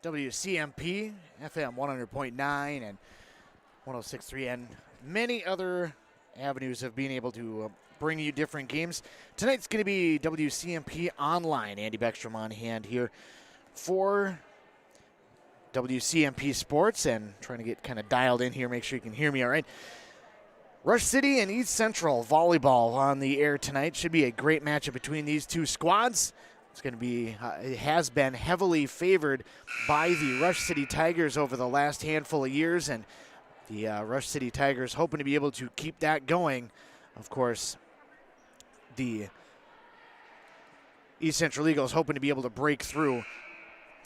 WCMP, FM 100.9 and 106.3, and many other avenues of being able to bring you different games. Tonight's going to be WCMP Online. Andy Beckstrom on hand here for WCMP Sports, and trying to get kind of dialed in here, make sure you can hear me all right. Rush City and East Central Volleyball on the air tonight. Should be a great matchup between these two squads. It's going to be, it has been heavily favored by the Rush City Tigers over the last handful of years, and the Rush City Tigers hoping to be able to keep that going. Of course, the East Central Eagles hoping to be able to break through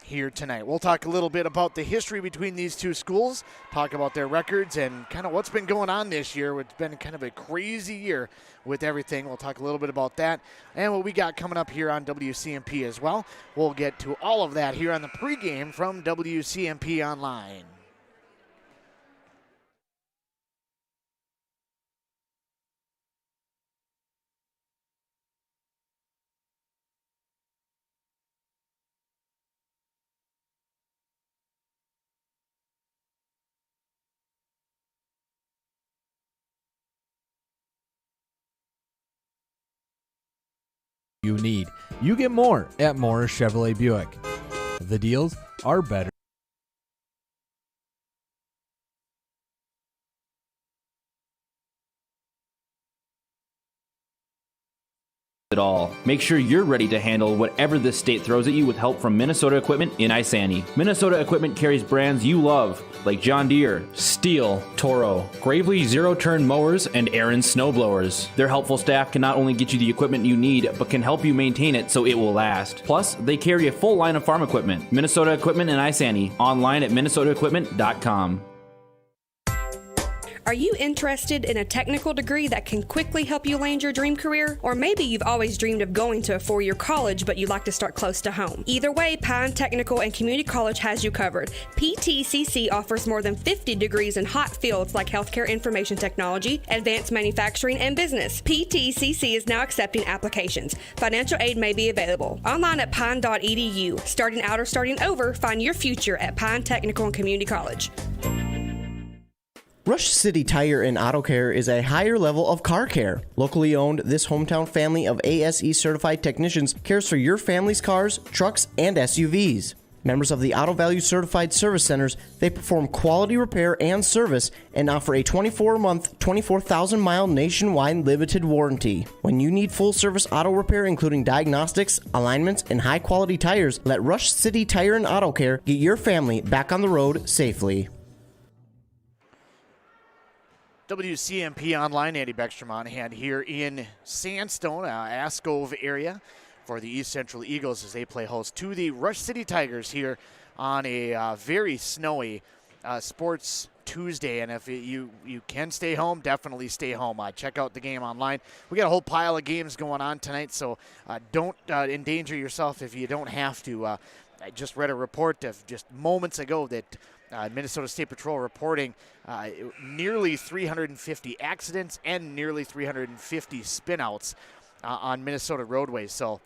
here tonight. We'll talk a little bit about the history between these two schools, talk about their records and kind of what's been going on this year. It's been kind of a crazy year with everything. We'll talk a little bit about that and what we got coming up here on WCMP as well. We'll get to all of that here on the pregame from WCMP Online. You need. You get more at Morris Chevrolet Buick. The deals are better. It all. Make sure you're ready to handle whatever this state throws at you with help from Minnesota Equipment in Isani. Minnesota Equipment carries brands you love, like John Deere, Steel, Toro, Gravely zero-turn mowers, and Aaron snowblowers. Their helpful staff can not only get you the equipment you need, but can help you maintain it so it will last. Plus, they carry a full line of farm equipment. Minnesota Equipment in Isani. Online at minnesotaequipment.com. Are you interested in a technical degree that can quickly help you land your dream career? Or maybe you've always dreamed of going to a four-year college, but you'd like to start close to home. Either way, Pine Technical and Community College has you covered. PTCC offers more than 50 degrees in hot fields like healthcare information technology, advanced manufacturing, and business. PTCC is now accepting applications. Financial aid may be available. Online at pine.edu. Starting out or starting over, find your future at Pine Technical and Community College. Rush City Tire and Auto Care is a higher level of car care. Locally owned, this hometown family of ASE certified technicians cares for your family's cars, trucks, and SUVs. Members of the Auto Value Certified Service Centers, they perform quality repair and service and offer a 24-month, 24,000-mile nationwide limited warranty. When you need full-service auto repair, including diagnostics, alignments, and high-quality tires, let Rush City Tire and Auto Care get your family back on the road safely. WCMP Online, Andy Beckstrom on hand here in Sandstone, Ascove area for the East Central Eagles as they play host to the Rush City Tigers here on a very snowy Sports Tuesday. And if you can stay home, definitely stay home. Check out the game online. We got a whole pile of games going on tonight, so don't endanger yourself if you don't have to. I just read a report of just moments ago that Minnesota State Patrol reporting nearly 350 accidents and nearly 350 spinouts on Minnesota roadways. So,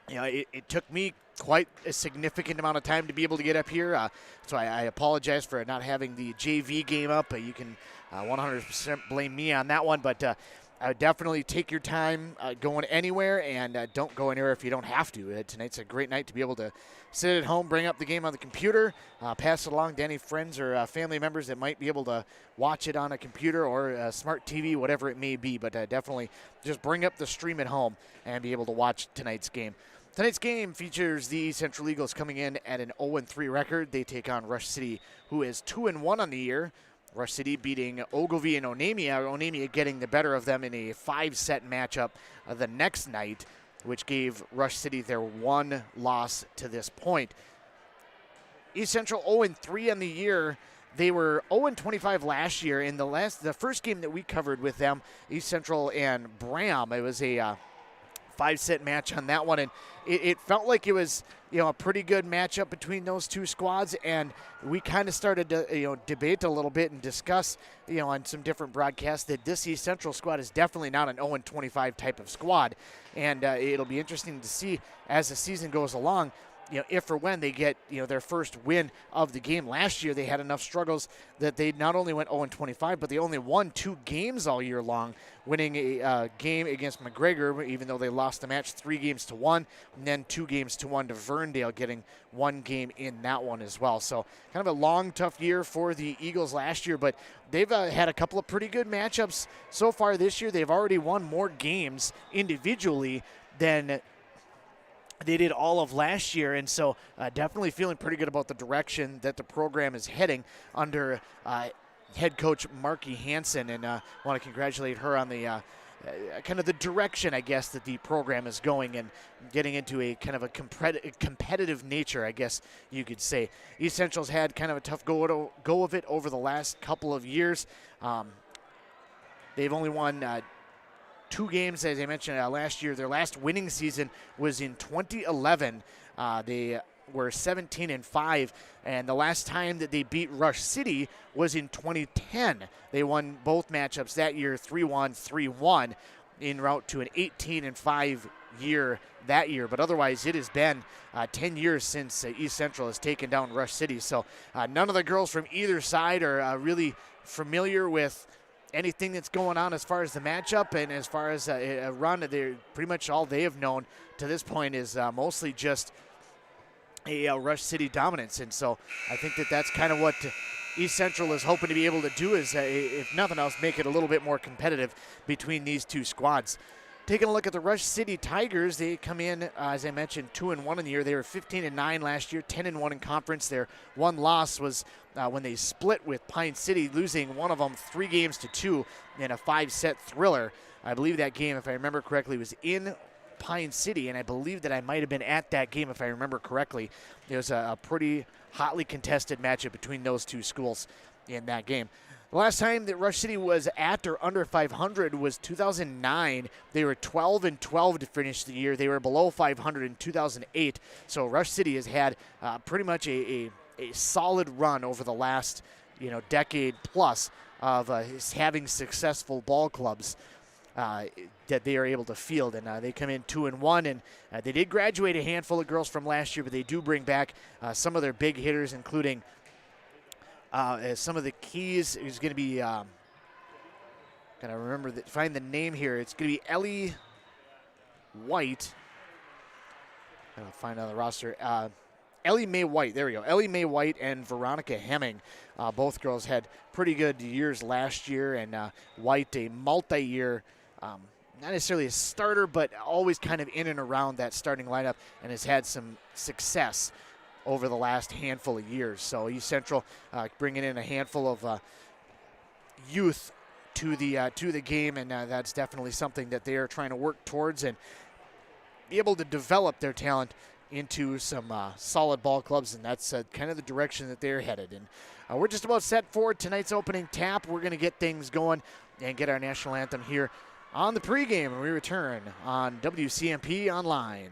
it took me quite a significant amount of time to be able to get up here. So I apologize for not having the JV game up. You can 100% blame me on that one, but I would definitely take your time going anywhere, and don't go anywhere if you don't have to. Tonight's a great night to be able to sit at home, bring up the game on the computer, pass it along to any friends or family members that might be able to watch it on a computer or a smart TV, whatever it may be. But definitely just bring up the stream at home and be able to watch tonight's game. Tonight's game features the Central Eagles coming in at an 0-3 record. They take on Rush City, who is 2-1 on the year. Rush City beating Ogilvie and Onamia. Onamia getting the better of them in a 5-set matchup the next night, which gave Rush City their one loss to this point. East Central 0-3 on the year. They were 0-25 last year. In the first game that we covered with them, East Central and Bram, it was a 5-set match on that one, and it felt like it was a pretty good matchup between those two squads, and we kind of started to debate a little bit and discuss on some different broadcasts that this East Central squad is definitely not an 0-25 type of squad, and it'll be interesting to see as the season goes along if or when they get, their first win of the game. Last year they had enough struggles that they not only went 0-25, but they only won 2 games all year long, winning a game against McGregor, even though they lost the match 3-1, and then 2-1 to Verndale, getting 1 game in that one as well. So kind of a long, tough year for the Eagles last year, but they've had a couple of pretty good matchups so far this year. They've already won more games individually than they did all of last year, and so definitely feeling pretty good about the direction that the program is heading under head coach Marky Hansen, and want to congratulate her on the kind of the direction, I guess, that the program is going and getting into a kind of a competitive nature, I guess you could say. East Central's had kind of a tough go of it over the last couple of years. They've only won 2 games, as I mentioned, last year. Their last winning season was in 2011. They were 17-5, and the last time that they beat Rush City was in 2010. They won both matchups that year, 3-1, 3-1, en route to an 18-5 year that year. But otherwise, it has been 10 years since East Central has taken down Rush City. So none of the girls from either side are really familiar with anything that's going on as far as the matchup, and as far as a run, they're pretty much all they have known to this point is mostly just a Rush City dominance. And so I think that's kind of what East Central is hoping to be able to do, is if nothing else, make it a little bit more competitive between these two squads. Taking a look at the Rush City Tigers, they come in, as I mentioned, 2-1 in the year. They were 15-9 last year, 10-1 in conference. Their one loss was when they split with Pine City, losing one of them 3-2 in a 5-set thriller. I believe that game, if I remember correctly, was in Pine City, and I believe that I might have been at that game, if I remember correctly. It was a pretty hotly contested matchup between those two schools in that game. The last time that Rush City was at or under 500 was 2009. They were 12-12 to finish the year. They were below 500 in 2008. So Rush City has had pretty much a solid run over the last decade plus of having successful ball clubs that they are able to field, and they come in 2-1, and they did graduate a handful of girls from last year, but they do bring back some of their big hitters, including some of the keys is going to be, gotta remember find the name here. It's going to be Ellie White. Gotta find on the roster. Ellie Mae White, there we go. Ellie Mae White and Veronica Hemming. Both girls had pretty good years last year, and White a multi-year, not necessarily a starter, but always kind of in and around that starting lineup, and has had some success over the last handful of years. So East Central bringing in a handful of youth to the game, and that's definitely something that they are trying to work towards and be able to develop their talent into some solid ball clubs, and that's kind of the direction that they're headed in. We're just about set for tonight's opening tap. We're going to get things going and get our national anthem here on the pregame, and we return on WCMP Online.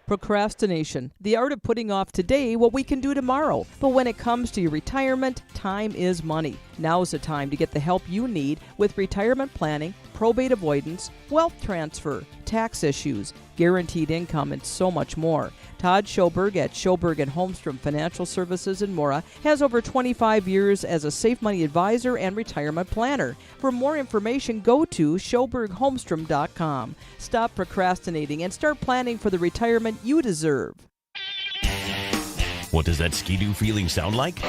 Procrastination, the art of putting off today what we can do tomorrow. But when it comes to your retirement, time is money. Now is the time to get the help you need with retirement planning, probate avoidance, wealth transfer, tax issues, guaranteed income, and so much more. Todd Schoberg at Schoberg & Holmstrom Financial Services in Mora has over 25 years as a safe money advisor and retirement planner. For more information, go to SchobergHolmstrom.com. Stop procrastinating and start planning for the retirement you deserve. What does that Ski-Doo feeling sound like?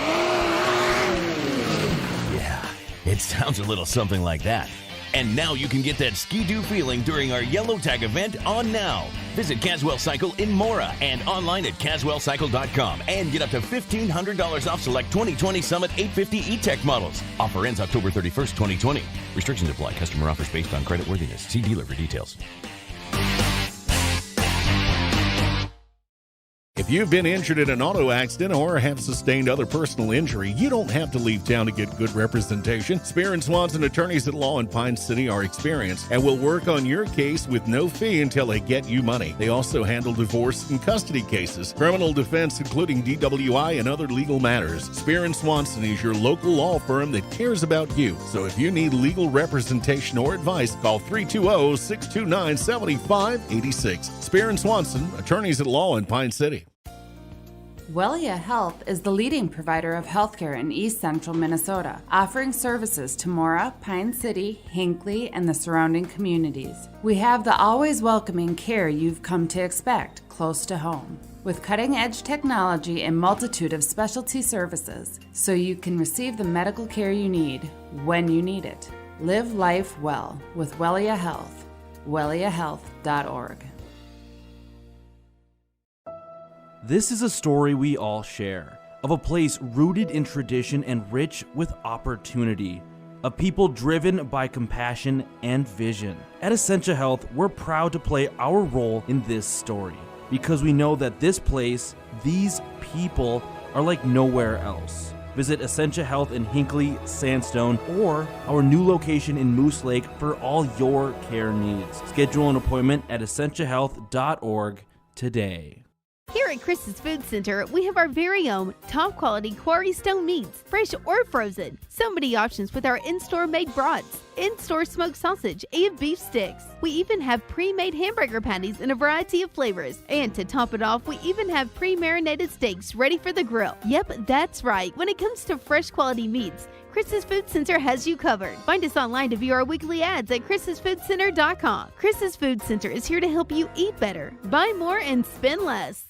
Yeah, it sounds a little something like that. And now you can get that Ski-Doo feeling during our Yellow Tag event on now. Visit Caswell Cycle in Mora and online at CaswellCycle.com and get up to $1,500 off select 2020 Summit 850 E-Tech models. Offer ends October 31st, 2020. Restrictions apply. Customer offers based on creditworthiness. See dealer for details. If you've been injured in an auto accident or have sustained other personal injury, you don't have to leave town to get good representation. Spear & Swanson attorneys at law in Pine City are experienced and will work on your case with no fee until they get you money. They also handle divorce and custody cases, criminal defense, including DWI and other legal matters. Spear & Swanson is your local law firm that cares about you. So if you need legal representation or advice, call 320-629-7586. Spear & Swanson, attorneys at law in Pine City. Wellia Health is the leading provider of healthcare in East Central Minnesota, offering services to Mora, Pine City, Hinckley, and the surrounding communities. We have the always welcoming care you've come to expect close to home, with cutting-edge technology and multitude of specialty services, so you can receive the medical care you need when you need it. Live life well with Wellia Health. WelliaHealth.org. This is a story we all share, of a place rooted in tradition and rich with opportunity, of people driven by compassion and vision. At Essentia Health, we're proud to play our role in this story, because we know that this place, these people, are like nowhere else. Visit Essentia Health in Hinckley, Sandstone, or our new location in Moose Lake for all your care needs. Schedule an appointment at essentiahealth.org today. Here at Chris's Food Center, we have our very own top-quality Quarry Stone meats, fresh or frozen. So many options with our in-store made brats, in-store smoked sausage, and beef sticks. We even have pre-made hamburger patties in a variety of flavors. And to top it off, we even have pre-marinated steaks ready for the grill. Yep, that's right. When it comes to fresh quality meats, Chris's Food Center has you covered. Find us online to view our weekly ads at chrissfoodcenter.com. Chris's Food Center is here to help you eat better, buy more, and spend less.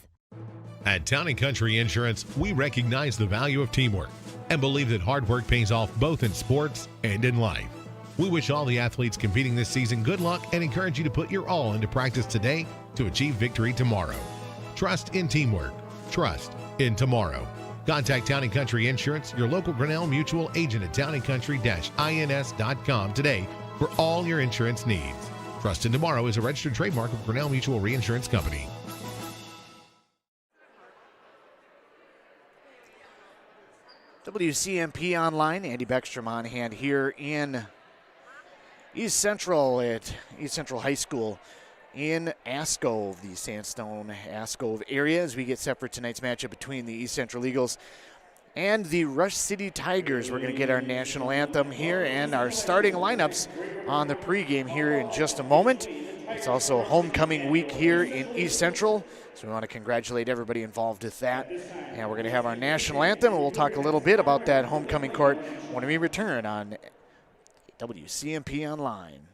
At Town & Country Insurance, we recognize the value of teamwork and believe that hard work pays off both in sports and in life. We wish all the athletes competing this season good luck and encourage you to put your all into practice today to achieve victory tomorrow. Trust in teamwork. Trust in tomorrow. Contact Town & Country Insurance, your local Grinnell Mutual agent at towncountry-ins.com today for all your insurance needs. Trust in Tomorrow is a registered trademark of Grinnell Mutual Reinsurance Company. WCMP Online, Andy Beckstrom on hand here in East Central at East Central High School in Ascove, the Sandstone Ascove area, as we get set for tonight's matchup between the East Central Eagles and the Rush City Tigers. We're going to get our national anthem here and our starting lineups on the pregame here in just a moment. It's also homecoming week here in East Central, so we want to congratulate everybody involved with that. And we're going to have our national anthem, and we'll talk a little bit about that homecoming court when we return on WCMP Online.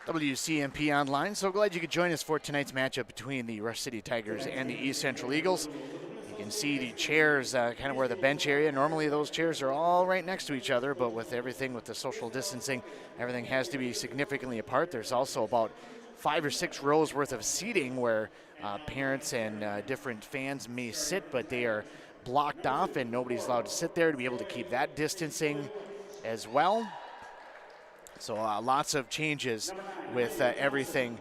WCMP Online. So glad you could join us for tonight's matchup between the Rush City Tigers and the East Central Eagles. You can see the chairs kind of where the bench area. Normally those chairs are all right next to each other, but with everything with the social distancing, everything has to be significantly apart. There's also about 5 or 6 rows worth of seating where parents and different fans may sit, but they are blocked off and nobody's allowed to sit there to be able to keep that distancing as well. So lots of changes with everything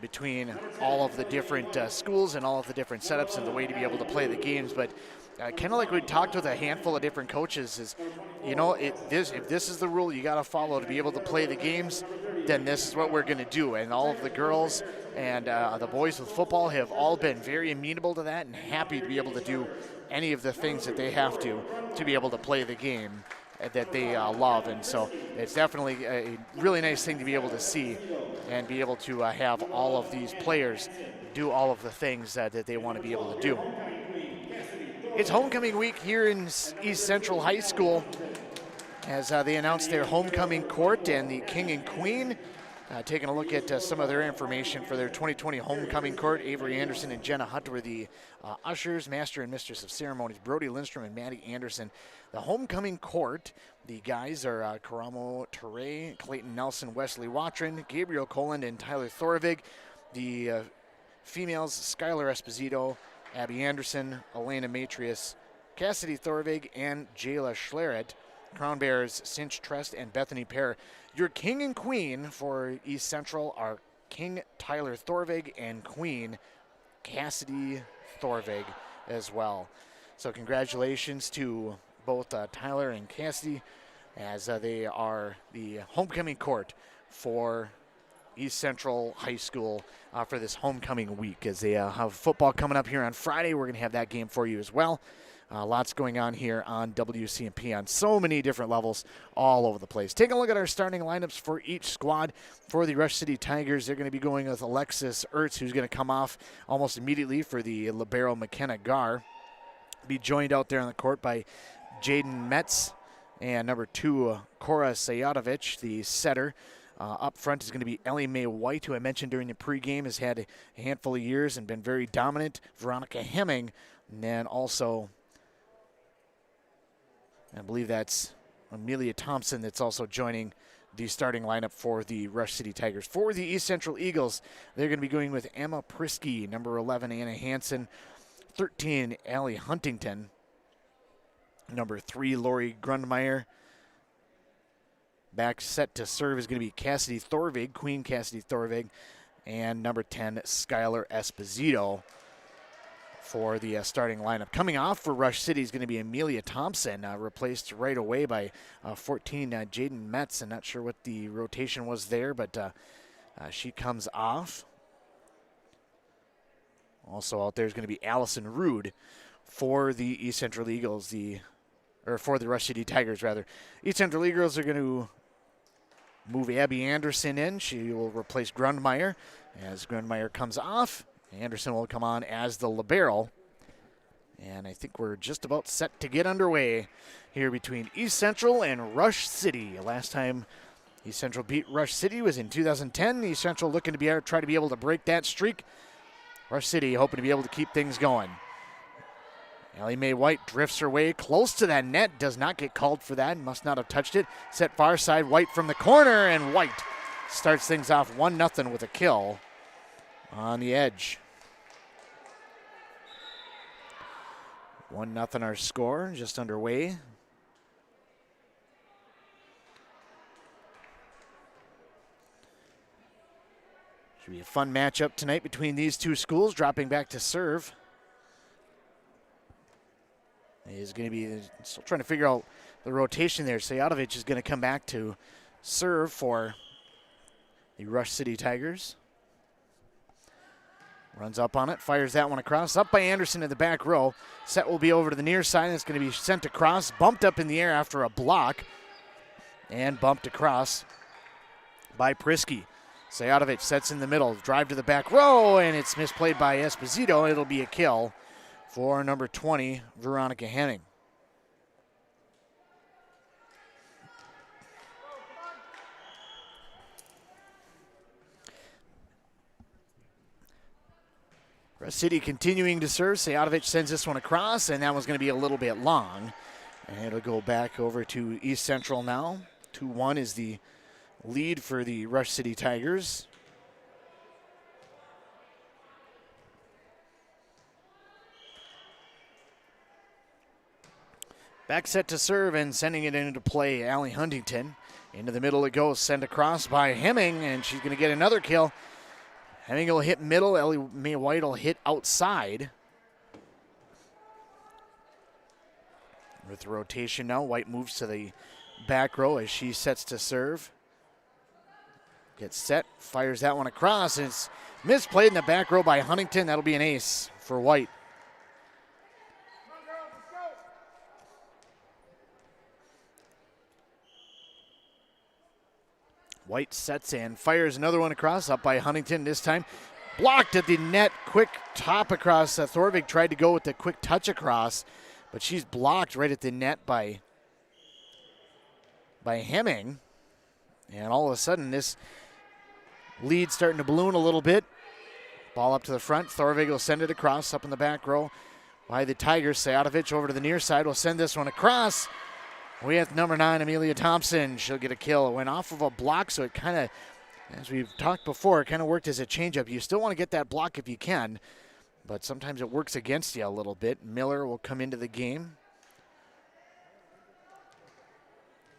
between all of the different schools and all of the different setups and the way to be able to play the games. But kind of like we talked with a handful of different coaches is, you know, if this is the rule you got to follow to be able to play the games, then this is what we're going to do. And all of the girls and the boys with football have all been very amenable to that and happy to be able to do any of the things that they have to be able to play the game that they love. And so it's definitely a really nice thing to be able to see and be able to have all of these players do all of the things that they want to be able to do. It's homecoming week here in East Central High School as they announced their homecoming court and the king and queen. Taking a look at some of their information for their 2020 homecoming court. Avery Anderson and Jenna Hutt were the ushers, master and mistress of ceremonies. Brody Lindstrom and Maddie Anderson. The homecoming court, the guys are Karamo Ture, Clayton Nelson, Wesley Watron, Gabriel Coland, and Tyler Thorvig. The females, Skylar Esposito, Abby Anderson, Elena Matrius, Cassidy Thorvig, and Jayla Schleret. Crown Bears, Cinch Trest, and Bethany Pear. Your king and queen for East Central are King Tyler Thorvig and queen Cassidy Thorvig as well. So congratulations to both Tyler and Cassidy as they are the homecoming court for East Central High School for this homecoming week. As they have football coming up here on Friday, we're going to have that game for you as well. Lots going on here on WCMP on so many different levels all over the place. Take a look at our starting lineups for each squad. For the Rush City Tigers, they're going to be going with Alexis Ertz, who's going to come off almost immediately for the libero McKenna Gar. Be joined out there on the court by Jaden Metz and number 2, Cora Sayadovich, the setter. Up front is going to be Ellie Mae White, who I mentioned during the pregame, has had a handful of years and been very dominant. Veronica Hemming, and then also I believe that's Amelia Thompson that's also joining the starting lineup for the Rush City Tigers. For the East Central Eagles, they're going to be going with Emma Prisky, number 11, Anna Hansen, 13, Allie Huntington, number 3, Lori Grundmeyer. Back set to serve is going to be Cassidy Thorvig, Queen Cassidy Thorvig, and number 10, Skylar Esposito. For the starting lineup. Coming off for Rush City is going to be Amelia Thompson, replaced right away by 14, Jaden Metz. I'm not sure what the rotation was there, but she comes off. Also out there is going to be Allison Rude for the East Central Eagles, for the Rush City Tigers, rather. East Central Eagles are going to move Abby Anderson in. She will replace Grundmeyer. As Grundmeyer comes off, Anderson will come on as the libero. And I think we're just about set to get underway here between East Central and Rush City. Last time East Central beat Rush City was in 2010. East Central looking to try to be able to break that streak. Rush City hoping to be able to keep things going. Ellie Mae White drifts her way close to that net. Does not get called for that. Must not have touched it. Set far side, White from the corner, and White starts things off 1-0 with a kill on the edge. 1-0 our score, just underway. Should be a fun matchup tonight between these two schools. Dropping back to serve is going to be still trying to figure out the rotation there. Sayadovich is going to come back to serve for the Rush City Tigers. Runs up on it, fires that one across. Up by Anderson in the back row. Set will be over to the near side. It's going to be sent across. Bumped up in the air after a block. And bumped across by Prisky. Sayadovich sets in the middle. Drive to the back row, and it's misplayed by Esposito. It'll be a kill for number 20, Veronica Henning. Rush City continuing to serve. Sayadovich sends this one across, and that one's going to be a little bit long. And it'll go back over to East Central now. 2-1 is the lead for the Rush City Tigers. Back set to serve and sending it into play, Allie Huntington. Into the middle it goes, sent across by Hemming, and she's going to get another kill. Hemming will hit middle. Ellie Mae White will hit outside. With the rotation now, White moves to the back row as she sets to serve. Gets set, fires that one across, and it's misplayed in the back row by Huntington. That'll be an ace for White. White sets in, fires another one across, up by Huntington this time. Blocked at the net, quick top across. Thorvig tried to go with the quick touch across, but she's blocked right at the net by Hemming. And all of a sudden, this lead starting to balloon a little bit. Ball up to the front. Thorvig will send it across up in the back row by the Tigers. Sajadovic over to the near side will send this one across. With number 9, Amelia Thompson. She'll get a kill. It went off of a block, so it kind of, as we've talked before, it kind of worked as a changeup. You still want to get that block if you can, but sometimes it works against you a little bit. Miller will come into the game,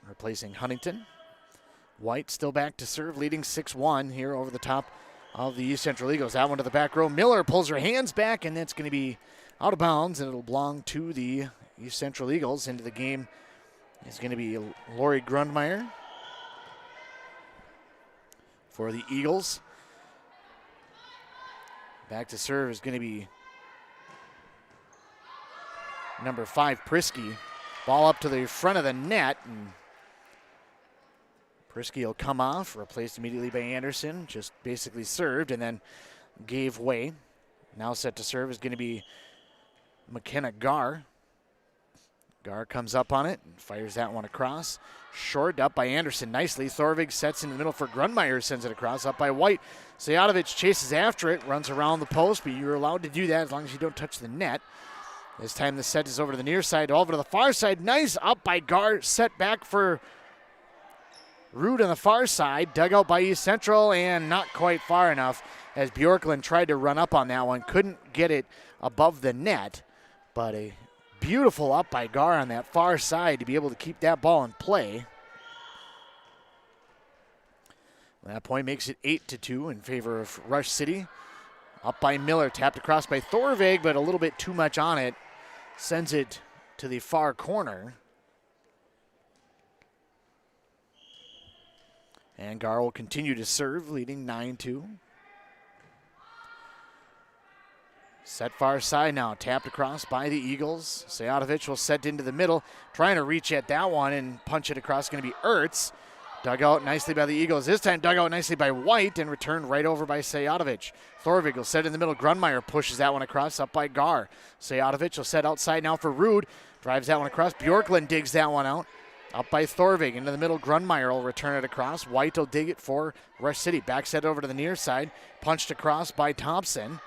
replacing Huntington. White still back to serve, leading 6-1 here over the top of the East Central Eagles. That one to the back row. Miller pulls her hands back, and that's going to be out of bounds, and it'll belong to the East Central Eagles. Into the game is going to be Lori Grundmeyer for the Eagles. Back to serve is going to be number 5, Prisky. Ball up to the front of the net, and Prisky will come off, replaced immediately by Anderson. Just basically served and then gave way. Now set to serve is going to be McKenna Garr. Garr comes up on it and fires that one across. Short up by Anderson nicely. Thorvig sets in the middle for Grundmeyer, sends it across up by White. Sajadovic chases after it, runs around the post, but you're allowed to do that as long as you don't touch the net. This time the set is over to the near side, over to the far side. Nice up by Garr, set back for Rude on the far side. Dug out by East Central and not quite far enough as Bjorklund tried to run up on that one. Couldn't get it above the net, but a beautiful up by Garr on that far side to be able to keep that ball in play. That point makes it 8-2 in favor of Rush City. Up by Miller, tapped across by Thorvig, but a little bit too much on it. Sends it to the far corner. And Garr will continue to serve, leading 9-2. Set far side now, tapped across by the Eagles. Sajadovic will set into the middle, trying to reach at that one and punch it across. Going to be Ertz. Dug out nicely by the Eagles. This time dug out nicely by White and returned right over by Sajadovic. Thorvig will set in the middle. Grundmeyer pushes that one across up by Garr. Sajadovic will set outside now for Rude. Drives that one across. Bjorklund digs that one out. Up by Thorvig into the middle. Grundmeyer will return it across. White will dig it for Rush City. Back set over to the near side. Punched across by Thompson.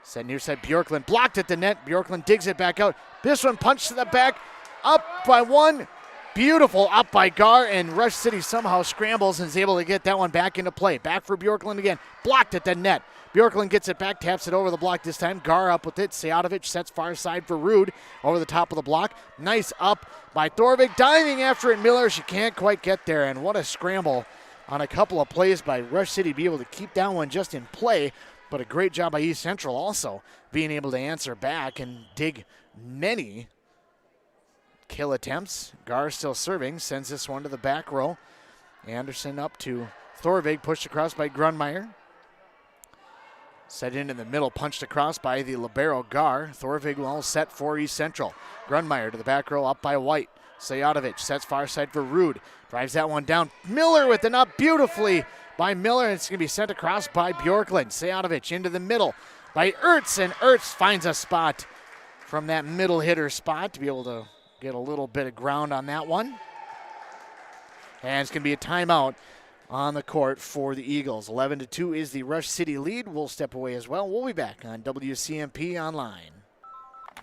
Set near side, Bjorklund blocked at the net. Bjorklund digs it back out. This one punched to the back. Up by one. Beautiful up by Garr, and Rush City somehow scrambles and is able to get that one back into play. Back for Bjorklund again. Blocked at the net. Bjorklund gets it back, taps it over the block this time. Garr up with it. Sajadovic sets far side for Rude over the top of the block. Nice up by Thorvig. Diving after it, Miller. She can't quite get there, and what a scramble on a couple of plays by Rush City to be able to keep that one just in play. But a great job by East Central also being able to answer back and dig many kill attempts. Garr still serving, sends this one to the back row. Anderson up to Thorvig, pushed across by Grundmeyer. Set in the middle, punched across by the libero Garr. Thorvig well set for East Central. Grundmeyer to the back row, up by White. Sajadovic sets far side for Rude. Drives that one down. Miller with an up beautifully by Miller, and it's going to be sent across by Bjorklund. Sajadovic into the middle by Ertz, and Ertz finds a spot from that middle hitter spot to be able to get a little bit of ground on that one. And it's going to be a timeout on the court for the Eagles. 11-2 is the Rush City lead. We'll step away as well. We'll be back on WCMP Online.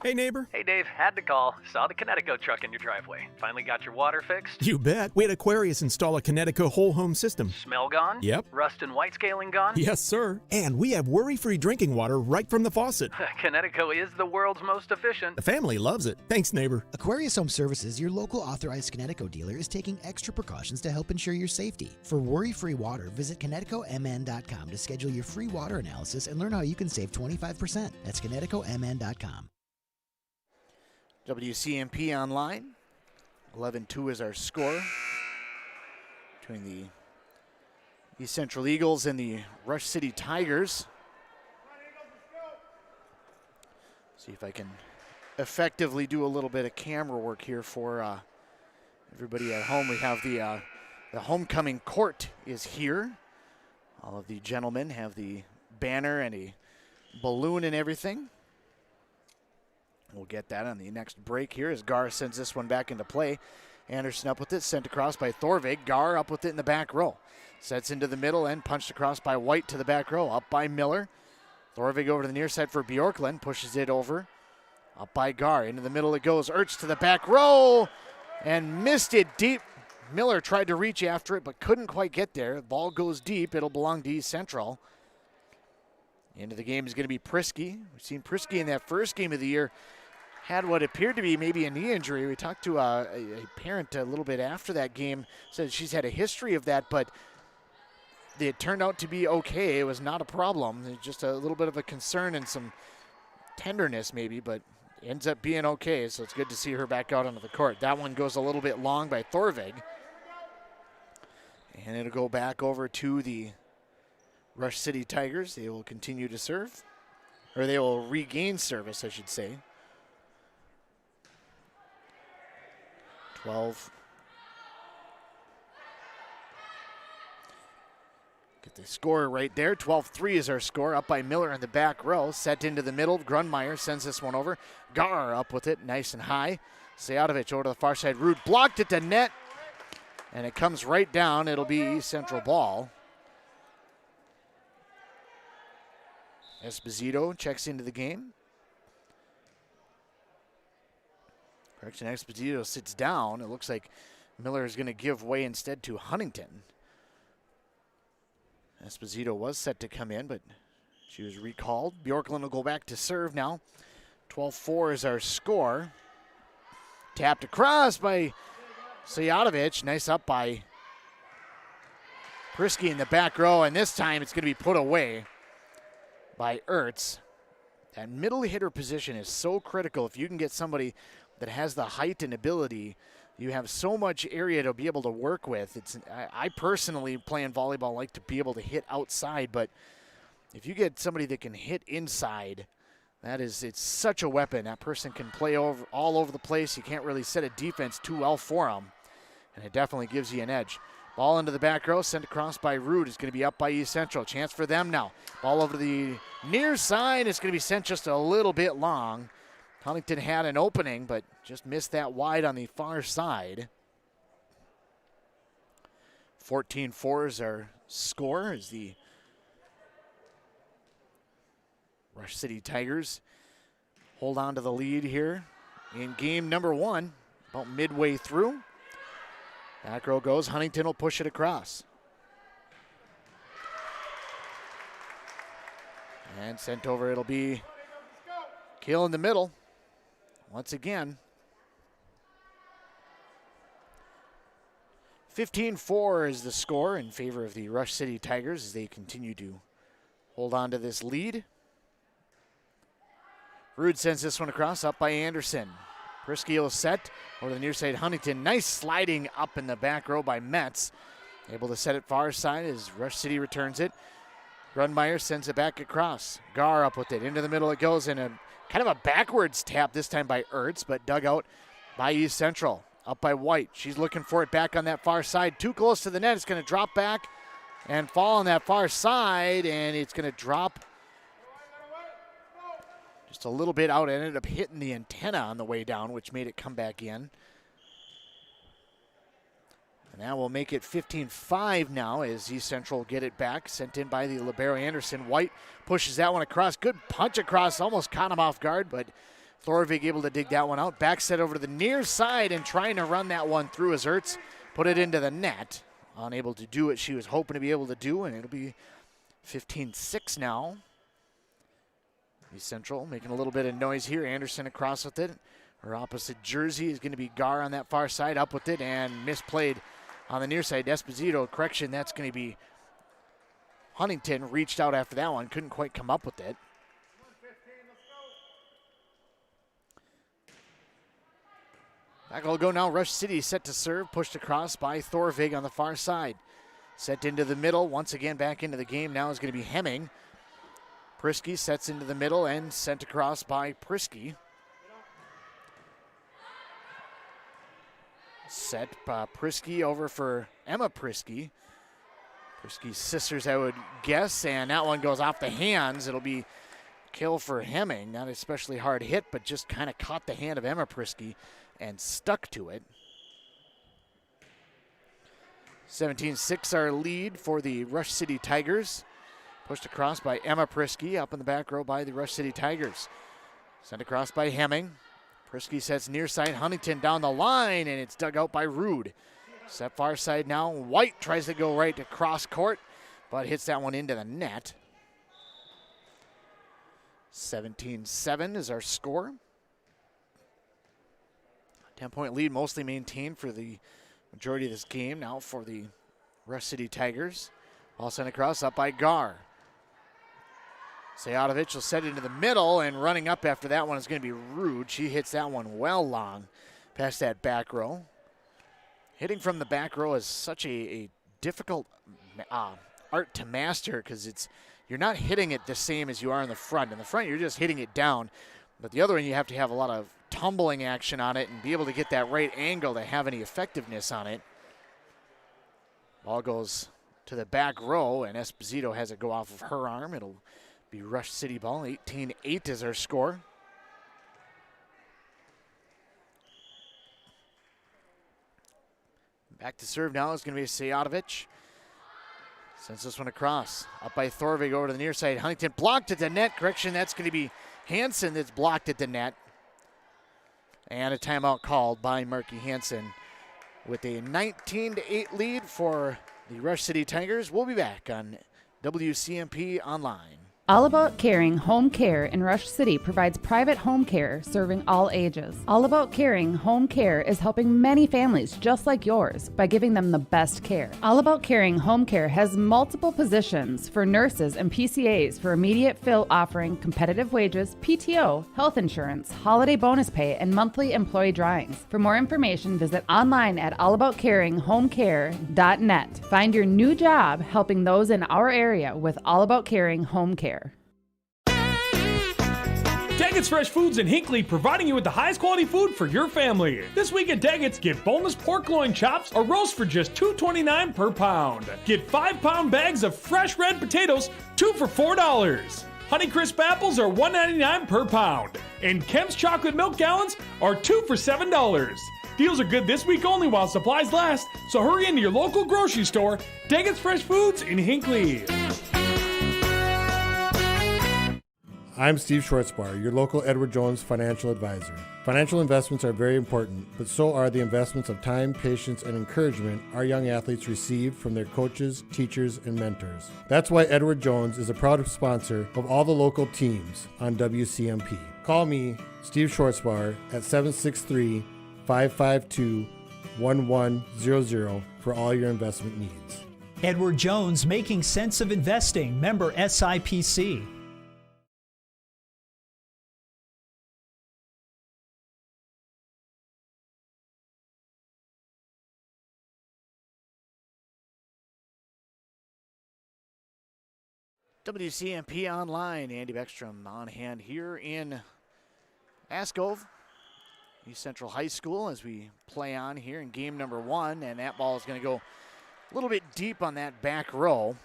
Hey, neighbor. Hey, Dave. Had to call. Saw the Connecticut truck in your driveway. Finally got your water fixed? You bet. We had Aquarius install a Connecticut whole home system. Smell gone? Yep. Rust and white scaling gone? Yes, sir. And we have worry-free drinking water right from the faucet. Connecticut is the world's most efficient. The family loves it. Thanks, neighbor. Aquarius Home Services, your local authorized Connecticut dealer, is taking extra precautions to help ensure your safety. For worry-free water, visit ConnecticutMN.com to schedule your free water analysis and learn how you can save 25%. That's ConnecticutMN.com. WCMP Online. 11-2 is our score between the East Central Eagles and the Rush City Tigers. See if I can effectively do a little bit of camera work here for everybody at home. We have the homecoming court is here. All of the gentlemen have the banner and a balloon and everything. We'll get that on the next break here as Gar sends this one back into play. Anderson up with it, sent across by Thorvig. Gar up with it in the back row. Sets into the middle and punched across by White to the back row. Up by Miller. Thorvig over to the near side for Bjorklund. Pushes it over. Up by Gar. Into the middle it goes. Ertz to the back row. And missed it deep. Miller tried to reach after it but couldn't quite get there. The ball goes deep. It'll belong to East Central. Into the game is going to be Prisky. We've seen Prisky in that first game of the year. Had what appeared to be maybe a knee injury. We talked to a parent a little bit after that game. Said she's had a history of that, but it turned out to be okay. It was not a problem. It's just a little bit of a concern and some tenderness maybe, but ends up being okay. So it's good to see her back out onto the court. That one goes a little bit long by Thorvig. And it'll go back over to the Rush City Tigers. They will continue to serve, or they will regain service, I should say. 12. Get the score right there. 12-3 is our score. Up by Miller in the back row. Set into the middle. Grunmeyer sends this one over. Gar up with it, nice and high. Sejatovic over to the far side. Rude blocked at the net, and it comes right down. It'll be East Central ball. Esposito checks into the game. Correction, Esposito sits down. It looks like Miller is going to give way instead to Huntington. Esposito was set to come in, but she was recalled. Bjorklund will go back to serve now. 12-4 is our score. Tapped across by Sejatovic. Nice up by Prisky in the back row, and this time it's going to be put away by Ertz. That middle hitter position is so critical. If you can get somebody that has the height and ability, you have so much area to be able to work with. I personally, playing volleyball, like to be able to hit outside, but if you get somebody that can hit inside, it's such a weapon. That person can play all over the place. You can't really set a defense too well for them, and it definitely gives you an edge. Ball into the back row, sent across by Rude. It's going to be up by East Central. Chance for them now. Ball over to the near side. It's going to be sent just a little bit long. Huntington had an opening, but just missed that wide on the far side. 14-4 is our score as the Rush City Tigers hold on to the lead here in game number 1, about midway through. Back row goes. Huntington will push it across. And sent over, it'll be Kill in the middle. Once again. 15-4 is the score in favor of the Rush City Tigers as they continue to hold on to this lead. Rude sends this one across, up by Anderson. Prisky will set over the near side. Huntington, nice sliding up in the back row by Metz. Able to set it far side as Rush City returns it. Grunmeyer sends it back across. Gar up with it. Into the middle it goes in a kind of a backwards tap this time by Ertz, but dug out by East Central. Up by White. She's looking for it back on that far side. Too close to the net. It's going to drop back and fall on that far side, and it's going to drop just a little bit out. It ended up hitting the antenna on the way down, which made it come back in. And that will make it 15-5 now as East Central get it back. Sent in by the libero Anderson. White pushes that one across. Good punch across. Almost caught him off guard, but Thorvig able to dig that one out. Back set over to the near side and trying to run that one through as Ertz put it into the net. Unable to do what she was hoping to be able to do, and it'll be 15-6 now. East Central making a little bit of noise here. Anderson across with it. Her opposite jersey is going to be Gar on that far side. Up with it and misplayed on the near side. Esposito, correction, that's going to be Huntington. Reached out after that one. Couldn't quite come up with it. Back will go now. Rush City set to serve. Pushed across by Thorvig on the far side. Set into the middle. Once again back into the game now is going to be Hemming. Prisky sets into the middle and sent across by Prisky. Set Prisky over for Emma Prisky. Prisky's sisters, I would guess, and that one goes off the hands. It'll be kill for Hemming. Not especially hard hit, but just kind of caught the hand of Emma Prisky and stuck to it. 17-6 our lead for the Rush City Tigers. Pushed across by Emma Prisky, up in the back row by the Rush City Tigers. Sent across by Hemming. Prisky sets near side, Huntington down the line, and it's dug out by Rude. Set far side now. White tries to go right to cross court, but hits that one into the net. 17-7 is our score. 10-point lead mostly maintained for the majority of this game. Now for the Rush City Tigers. Ball sent across, up by Gar. Sejadovic will set it into the middle, and running up after that one is going to be Rude. She hits that one well long past that back row. Hitting from the back row is such a difficult art to master because you're not hitting it the same as you are in the front. In the front, you're just hitting it down. But the other one, you have to have a lot of tumbling action on it and be able to get that right angle to have any effectiveness on it. Ball goes to the back row, and Esposito has it go off of her arm. It'll be Rush City ball. 18-8 is our score. Back to serve now is going to be Sejadovic. Sends this one across. Up by Thorvig over to the near side. Huntington blocked at the net. Correction, that's going to be Hansen that's blocked at the net. And a timeout called by Marky Hansen with a 19-8 lead for the Rush City Tigers. We'll be back on WCMP Online. All About Caring Home Care in Rush City provides private home care serving all ages. All About Caring Home Care is helping many families just like yours by giving them the best care. All About Caring Home Care has multiple positions for nurses and PCAs for immediate fill, offering competitive wages, PTO, health insurance, holiday bonus pay, and monthly employee drawings. For more information, visit online at allaboutcaringhomecare.net. Find your new job helping those in our area with All About Caring Home Care. Daggett's Fresh Foods in Hinckley, providing you with the highest quality food for your family. This week at Daggett's, get boneless pork loin chops or roast for just $2.29 per pound. Get 5-pound bags of fresh red potatoes, 2 for $4. Honeycrisp apples are $1.99 per pound. And Kemp's chocolate milk gallons are 2 for $7. Deals are good this week only while supplies last, so hurry into your local grocery store, Daggett's Fresh Foods in Hinckley. I'm Steve Schwartzbar, your local Edward Jones financial advisor. Financial investments are very important, but so are the investments of time, patience, and encouragement our young athletes receive from their coaches, teachers, and mentors. That's why Edward Jones is a proud sponsor of all the local teams on WCMP. Call me, Steve Schwartzbar, at 763-552-1100 for all your investment needs. Edward Jones, making sense of investing, member SIPC. WCMP Online, Andy Beckstrom on hand here in Askove, East Central High School, as we play on here in game number 1, and that ball is going to go a little bit deep on that back row.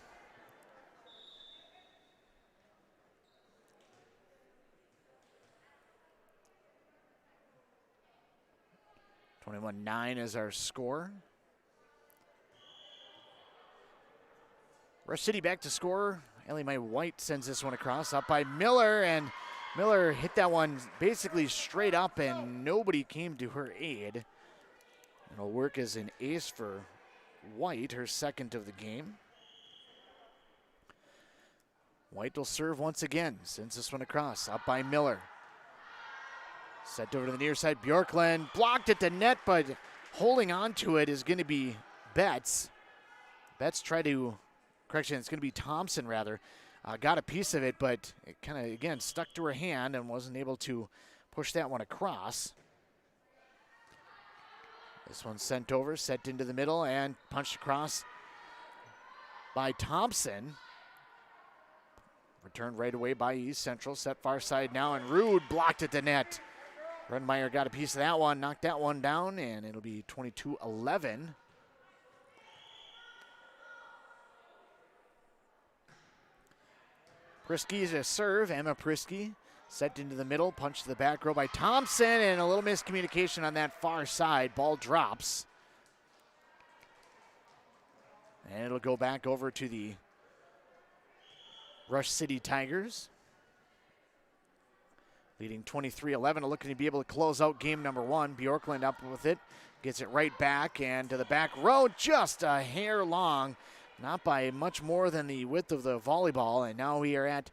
(21-9) is our score. Rush City back to score. Ellie Mae White sends this one across, up by Miller, and Miller hit that one basically straight up, and nobody came to her aid. It'll work as an ace for White, her second of the game. White will serve once again, sends this one across, up by Miller. Set over to the near side, Bjorklund blocked at the net, but holding on to it is going to be Betts. Betts tried to... Correction, it's going to be Thompson, rather. Got a piece of it, but it kind of, again, stuck to her hand and wasn't able to push that one across. This one's sent over, set into the middle, and punched across by Thompson. Returned right away by East Central. Set far side now, and Rude blocked at the net. Rudmeyer got a piece of that one, knocked that one down, and it'll be 22-11. Prisky to serve. Emma Prisky set into the middle, punch to the back row by Thompson, and a little miscommunication on that far side. Ball drops. And it'll go back over to the Rush City Tigers. Leading 23-11, looking to be able to close out game number one. Bjorklund up with it, gets it right back and to the back row, just a hair long, not by much more than the width of the volleyball. And now we are at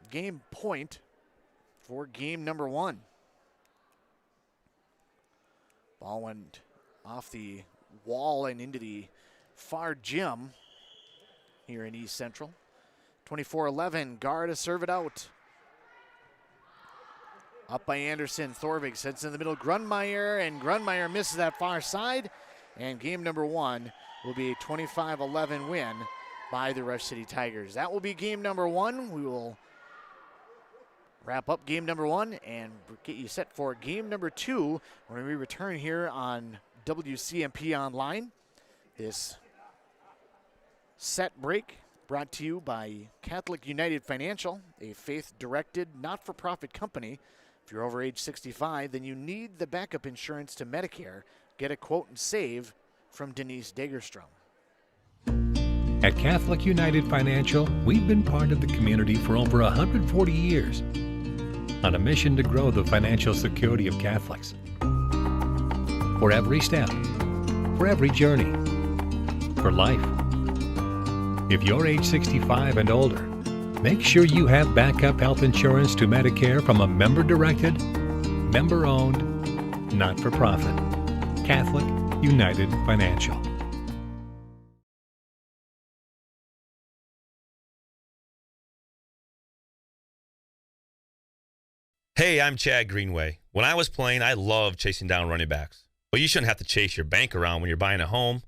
game point for game number one. Ball went off the wall and into the far gym here in East Central. 24-11, Gar to serve it out. Up by Anderson, Thorvig sets in the middle, Grunmeyer, and Grunmeyer misses that far side. And game number one will be a 25-11 win by the Rush City Tigers. That will be game number one. We will wrap up game number one and get you set for game number two when we return here on WCMP Online. This set break brought to you by Catholic United Financial, a faith-directed, not-for-profit company. If you're over age 65, then you need the backup insurance to Medicare. Get a quote and save from Denise Dagerstrom. At Catholic United Financial, we've been part of the community for over 140 years, on a mission to grow the financial security of Catholics. For every step, for every journey, for life. If you're age 65 and older, make sure you have backup health insurance to Medicare from a member-directed, member-owned, not-for-profit. Catholic United Financial. Hey, I'm Chad Greenway. When I was playing, I loved chasing down running backs. But you shouldn't have to chase your bank around when you're buying a home.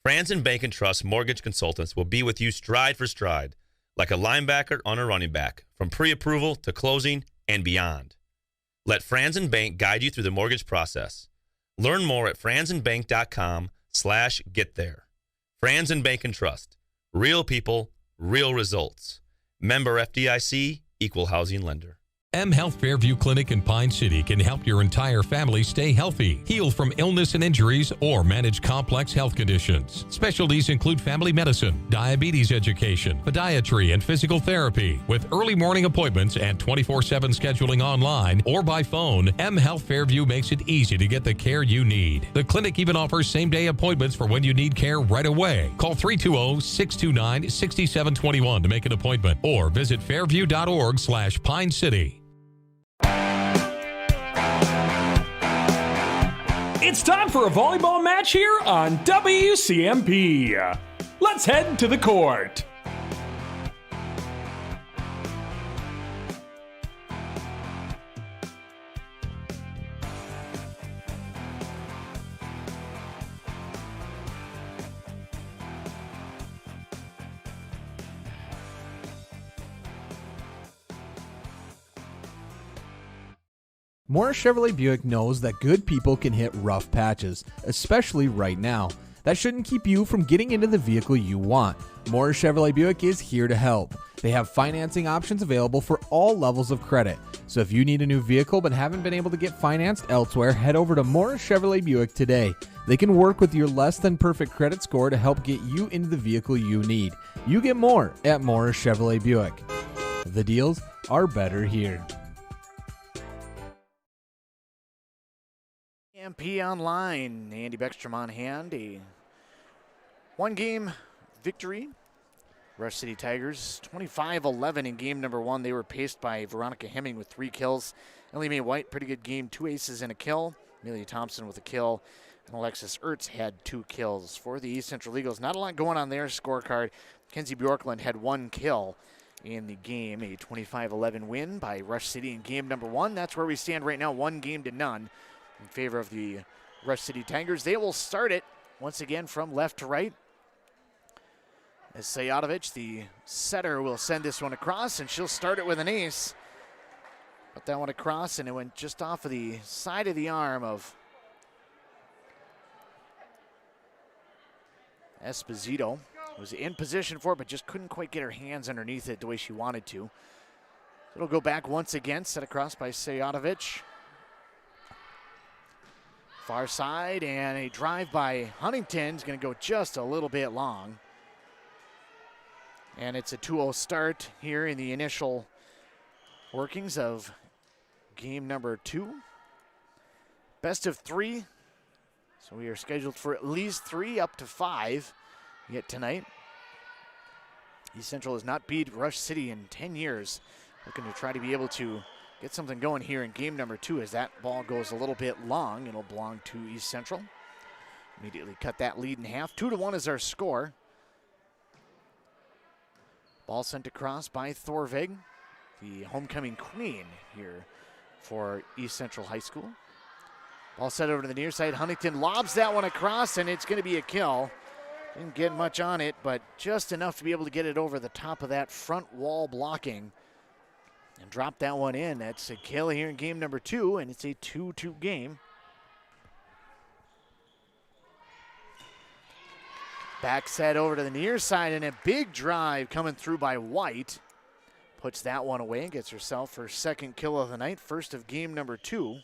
Franzen Bank and Trust Mortgage Consultants will be with you stride for stride, like a linebacker on a running back, from pre-approval to closing and beyond. Let Franzen Bank guide you through the mortgage process. Learn more at franzenbank.com/getThere. Franzen Bank and Trust. Real people, real results. Member FDIC, Equal Housing Lender. M Health Fairview Clinic in Pine City can help your entire family stay healthy, heal from illness and injuries, or manage complex health conditions. Specialties include family medicine, diabetes education, podiatry, and physical therapy. With early morning appointments and 24/7 scheduling online or by phone, M Health Fairview makes it easy to get the care you need. The clinic even offers same-day appointments for when you need care right away. Call 320-629-6721 to make an appointment or visit fairview.org/Pine City. It's time for a volleyball match here on WCMP. Let's head to the court. Morris Chevrolet Buick knows that good people can hit rough patches, especially right now. That shouldn't keep you from getting into the vehicle you want. Morris Chevrolet Buick is here to help. They have financing options available for all levels of credit. So if you need a new vehicle but haven't been able to get financed elsewhere, head over to Morris Chevrolet Buick today. They can work with your less than perfect credit score to help get you into the vehicle you need. You get more at Morris Chevrolet Buick. The deals are better here. MP Online, Andy Beckstrom on hand. A one-game victory. Rush City Tigers 25-11 in game number one. They were paced by Veronica Hemming with 3 kills. Ellie Mae White, pretty good game, 2 aces and a kill. Amelia Thompson with a kill. And Alexis Ertz had 2 kills. For the East Central Eagles, not a lot going on their scorecard. Kenzie Bjorklund had 1 kill in the game. A 25-11 win by Rush City in game number one. That's where we stand right now, 1-0 in favor of the Rush City Tigers. They will start it once again from left to right. As Sajadovic, the setter, will send this one across, and she'll start it with an ace. Put that one across, and it went just off of the side of the arm of Esposito. Was in position for it, but just couldn't quite get her hands underneath it the way she wanted to. It'll go back once again, set across by Sejatovic. Far side, and a drive by Huntington is going to go just a little bit long. And it's a 2-0 start here in the initial workings of game number 2. Best of 3. So we are scheduled for at least 3 up to 5 yet tonight. East Central has not beat Rush City in 10 years. Looking to try to be able to get something going here in game number 2 as that ball goes a little bit long. It'll belong to East Central. Immediately cut that lead in half. 2-1 is our score. Ball sent across by Thorvig, the homecoming queen here for East Central High School. Ball set over to the near side. Huntington lobs that one across, and it's going to be a kill. Didn't get much on it, but just enough to be able to get it over the top of that front wall blocking and drop that one in. That's a kill here in game number 2, and it's a 2-2 game. Back set over to the near side, and a big drive coming through by White. Puts that one away and gets herself her second kill of the night, first of game number 2.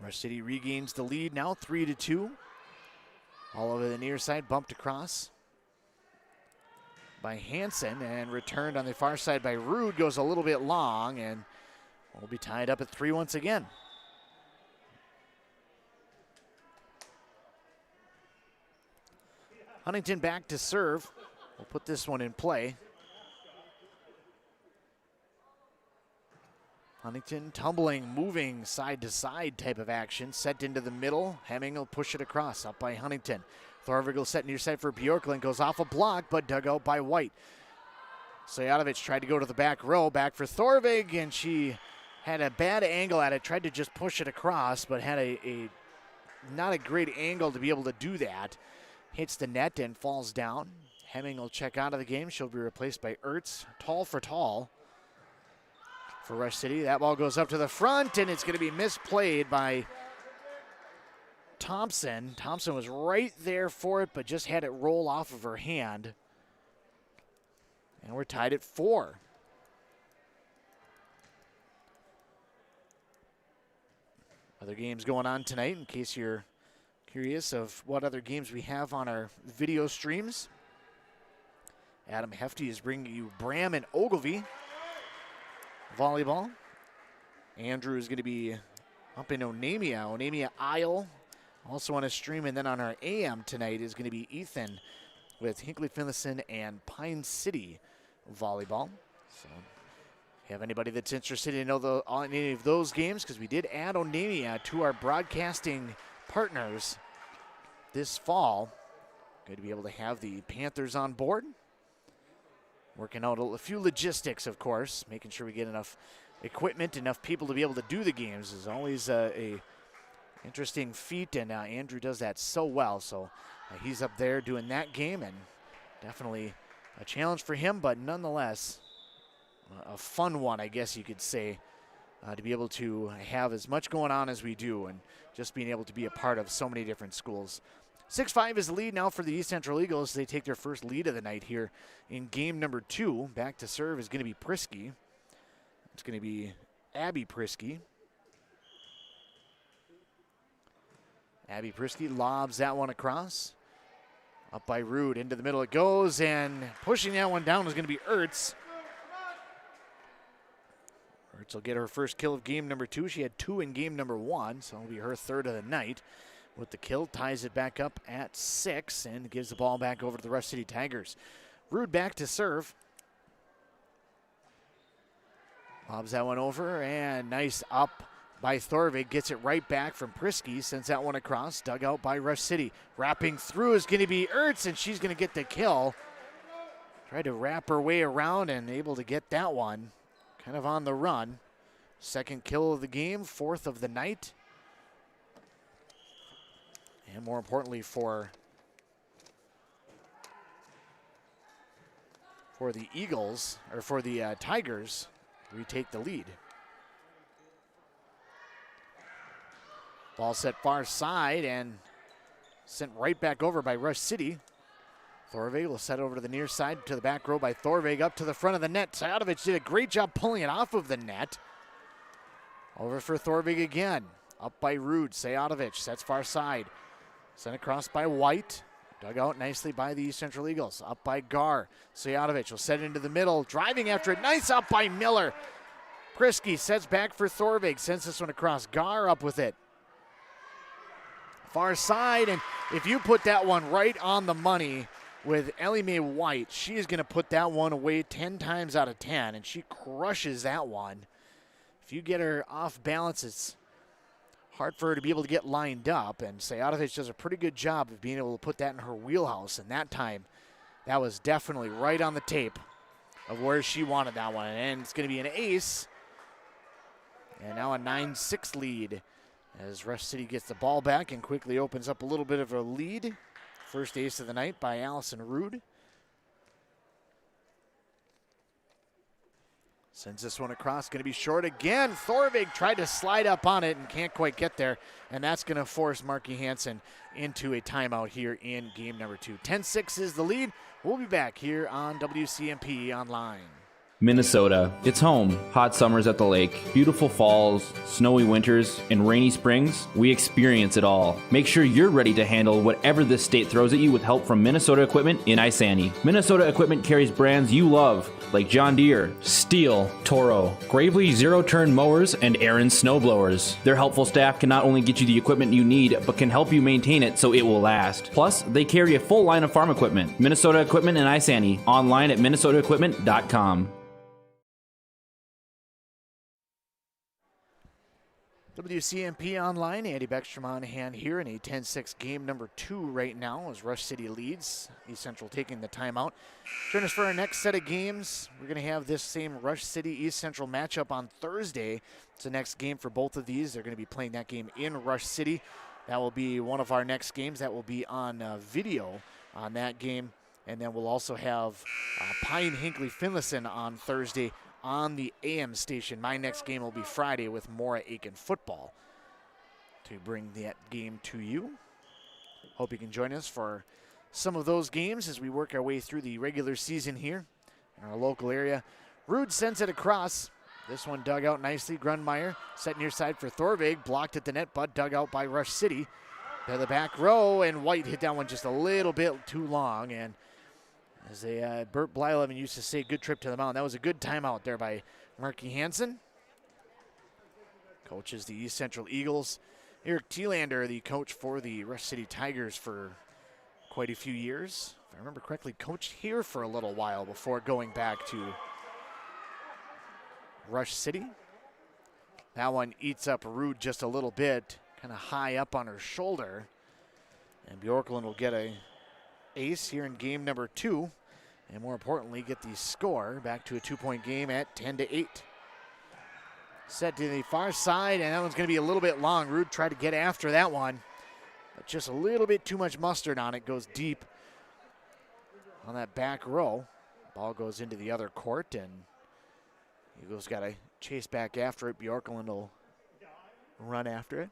Rush City regains the lead now, 3-2. All over the near side, bumped across by Hansen and returned on the far side by Rude. Goes a little bit long, and we'll be tied up at 3 once again. Huntington back to serve. We'll put this one in play. Huntington tumbling, moving side to side type of action. Set into the middle. Hemming will push it across. Up by Huntington. Thorvig will set near side for Bjorklund. Goes off a block, but dug out by White. Sejatovic tried to go to the back row. Back for Thorvig, and she had a bad angle at it. Tried to just push it across, but had a not a great angle to be able to do that. Hits the net and falls down. Hemming will check out of the game. She'll be replaced by Ertz. Tall for tall for Rush City. That ball goes up to the front, and it's going to be misplayed by Thompson. Thompson was right there for it, but just had it roll off of her hand. And we're tied at 4. Other games going on tonight, in case you're curious of what other games we have on our video streams. Adam Hefty is bringing you Bram and Ogilvie volleyball. Andrew is going to be up in Onamia Isle, also on a stream. And then on our AM tonight is going to be Ethan with Hinkley Finlayson and Pine City volleyball. So if you have anybody that's interested in any of those games, because we did add Onamia to our broadcasting partners this fall. Good to be able to have the Panthers on board. Working out a few logistics, of course, making sure we get enough equipment, enough people to be able to do the games is always a interesting feat, and Andrew does that so well. So he's up there doing that game, and definitely a challenge for him, but nonetheless a fun one, I guess you could say, to be able to have as much going on as we do and just being able to be a part of so many different schools. 6-5 is the lead now for the East Central Eagles. They take their first lead of the night here in game number 2. Back to serve is going to be Prisky. It's going to be Abby Prisky. Abby Prisky lobs that one across. Up by Rude, into the middle it goes, and pushing that one down is going to be Ertz. Ertz will get her first kill of game number 2. She had 2 in game number 1, so it'll be her third of the night. With the kill, ties it back up at 6 and gives the ball back over to the Rush City Tigers. Rude back to serve. Lobs that one over, and nice up by Thorvig. Gets it right back from Prisky. Sends that one across. Dug out by Rush City. Wrapping through is going to be Ertz, and she's going to get the kill. Tried to wrap her way around and able to get that one. Kind of on the run. Second kill of the game, 4th of the night. And more importantly for the Eagles, or for the Tigers, retake the lead. Ball set far side, and Sent right back over by Rush City. Thorvig will set over to the near side to the back row by Thorvig up to the front of the net. Sajovic did a great job pulling it off of the net. Over for Thorvig again. Up by Rude. Sajovic sets far side. Sent across by White. Dug out nicely by the East Central Eagles. Up by Gar. Sajovic will set it into the middle. Driving after it. Nice up by Miller. Prisky sets back for Thorvig. Sends this one across. Gar up with it. Far side. And if you put that one right on the money with Ellie Mae White, she is going to put that one away 10 times out of 10. And she crushes that one. If you get her off balance, it's hard for her to be able to get lined up, and Sajovic does a pretty good job of being able to put that in her wheelhouse, and that time, that was definitely right on the tape of where she wanted that one, and it's going to be an ace, and now a 9-6 lead as Rush City gets the ball back and quickly opens up a little bit of a lead. First ace of the night by Allison Rude. Sends this one across, going to be short again. Thorvig tried to slide up on it and can't quite get there, and that's going to force Marky Hansen into a timeout here in game number 2. 10-6 is the lead. We'll be back here on WCMP Online. Minnesota. It's home. Hot summers at the lake, beautiful falls, snowy winters, and rainy springs. We experience it all. Make sure you're ready to handle whatever this state throws at you with help from Minnesota Equipment in Isani. Minnesota Equipment carries brands you love, like John Deere, Steel, Toro, Gravely zero-turn mowers, and Aaron snowblowers. Their helpful staff can not only get you the equipment you need, but can help you maintain it so it will last. Plus, they carry a full line of farm equipment. Minnesota Equipment in Isani. Online at minnesotaequipment.com. WCMP Online, Andy Beckstrom on hand here in a 10-6 game number 2 right now as Rush City leads. East Central taking the timeout. Join us for our next set of games. We're going to have this same Rush City East Central matchup on Thursday. It's the next game for both of these. They're going to be playing that game in Rush City. That will be one of our next games. That will be on video on that game. And then we'll also have Pine Hinckley Finlayson on Thursday on the AM station. My next game will be Friday with Mora Aiken football to bring that game to you. Hope you can join us for some of those games as we work our way through the regular season here in our local area. Rude sends it across. This one dug out nicely. Grunmeyer set near side for Thorvig. Blocked at the net, but dug out by Rush City. To the back row, and White hit that one just a little bit too long. And as Bert Blyleven used to say, good trip to the mound. That was a good timeout there by Marky Hansen. Coaches the East Central Eagles. Eric Thielander, the coach for the Rush City Tigers for quite a few years. If I remember correctly, coached here for a little while before going back to Rush City. That one eats up Rude just a little bit, kind of high up on her shoulder. And Bjorklund will get a ace here in game number 2, and more importantly, get the score back to a 2-point game at 10-8. Set to the far side, and that one's going to be a little bit long. Rude tried to get after that one, but just a little bit too much mustard on it. Goes deep on that back row. Ball goes into the other court, and Eagles got to chase back after it. Bjorklund will run after it.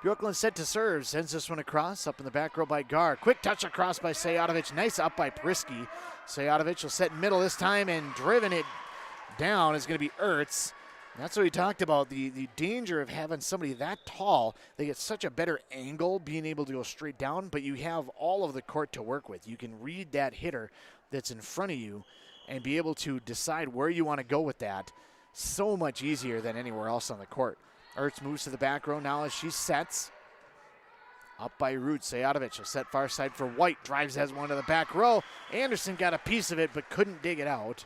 Bjorklund set to serve, sends this one across, up in the back row by Gar. Quick touch across by Sajovic, nice up by Prisky. Sajovic will set in middle this time, and driven it down is going to be Ertz. That's what we talked about, the danger of having somebody that tall. They get such a better angle being able to go straight down, but you have all of the court to work with. You can read that hitter that's in front of you and be able to decide where you want to go with that. So much easier than anywhere else on the court. Ertz moves to the back row now as she sets. Up by Rude. Sajovic will set far side for White. Drives, has one to the back row. Anderson got a piece of it but couldn't dig it out.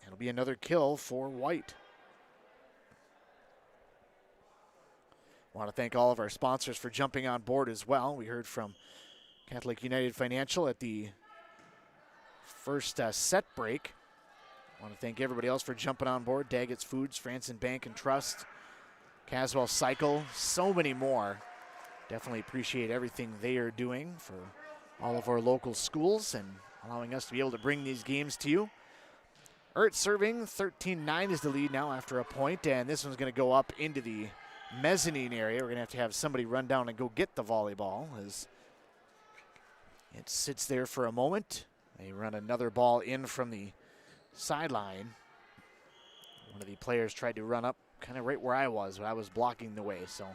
It'll be another kill for White. Want to thank all of our sponsors for jumping on board as well. We heard from Catholic United Financial at the first set break. Want to thank everybody else for jumping on board. Daggett's Foods, Franson Bank and Trust, Caswell Cycle, so many more. Definitely appreciate everything they are doing for all of our local schools and allowing us to be able to bring these games to you. Ert serving, 13-9 is the lead now after a point, and this one's going to go up into the mezzanine area. We're going to have somebody run down and go get the volleyball as it sits there for a moment. They run another ball in from the sideline. One of the players tried to run up kind of right where I was, but I was blocking the way, so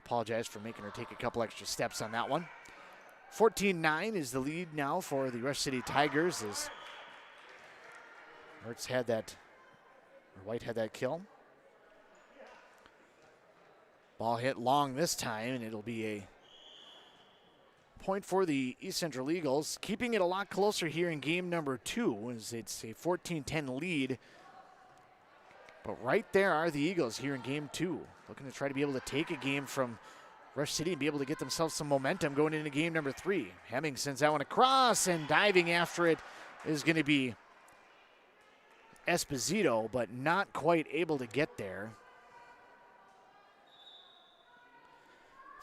apologize for making her take a couple extra steps on that one. 14-9 is the lead now for the Rush City Tigers as White had that kill. Ball hit long this time, and it'll be a point for the East Central Eagles, keeping it a lot closer here in game number 2 as it's a 14-10 lead. But right there are the Eagles here in game 2, looking to try to be able to take a game from Rush City and be able to get themselves some momentum going into game number 3. Hemming sends that one across, and diving after it is going to be Esposito, but not quite able to get there.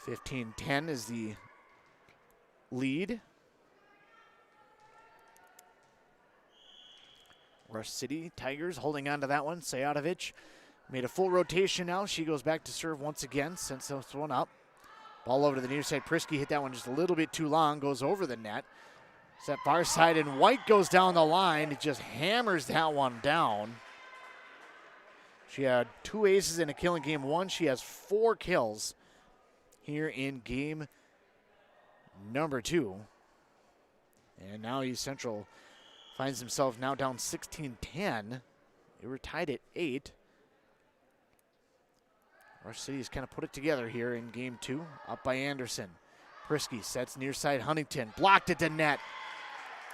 15-10 is the lead. Rush City Tigers holding on to that one. Sajadovic made a full rotation now. She goes back to serve once again, sends this one up. Ball over to the near side. Prisky hit that one just a little bit too long, goes over the net. Set far side, and White goes down the line. It just hammers that one down. She had 2 aces and a kill in game 1. She has 4 kills here in game number 2. And now East Central finds himself now down 16-10. They were tied at 8. Rush City's kind of put it together here in game 2. Up by Anderson. Prisky sets near side Huntington. Blocked at the net.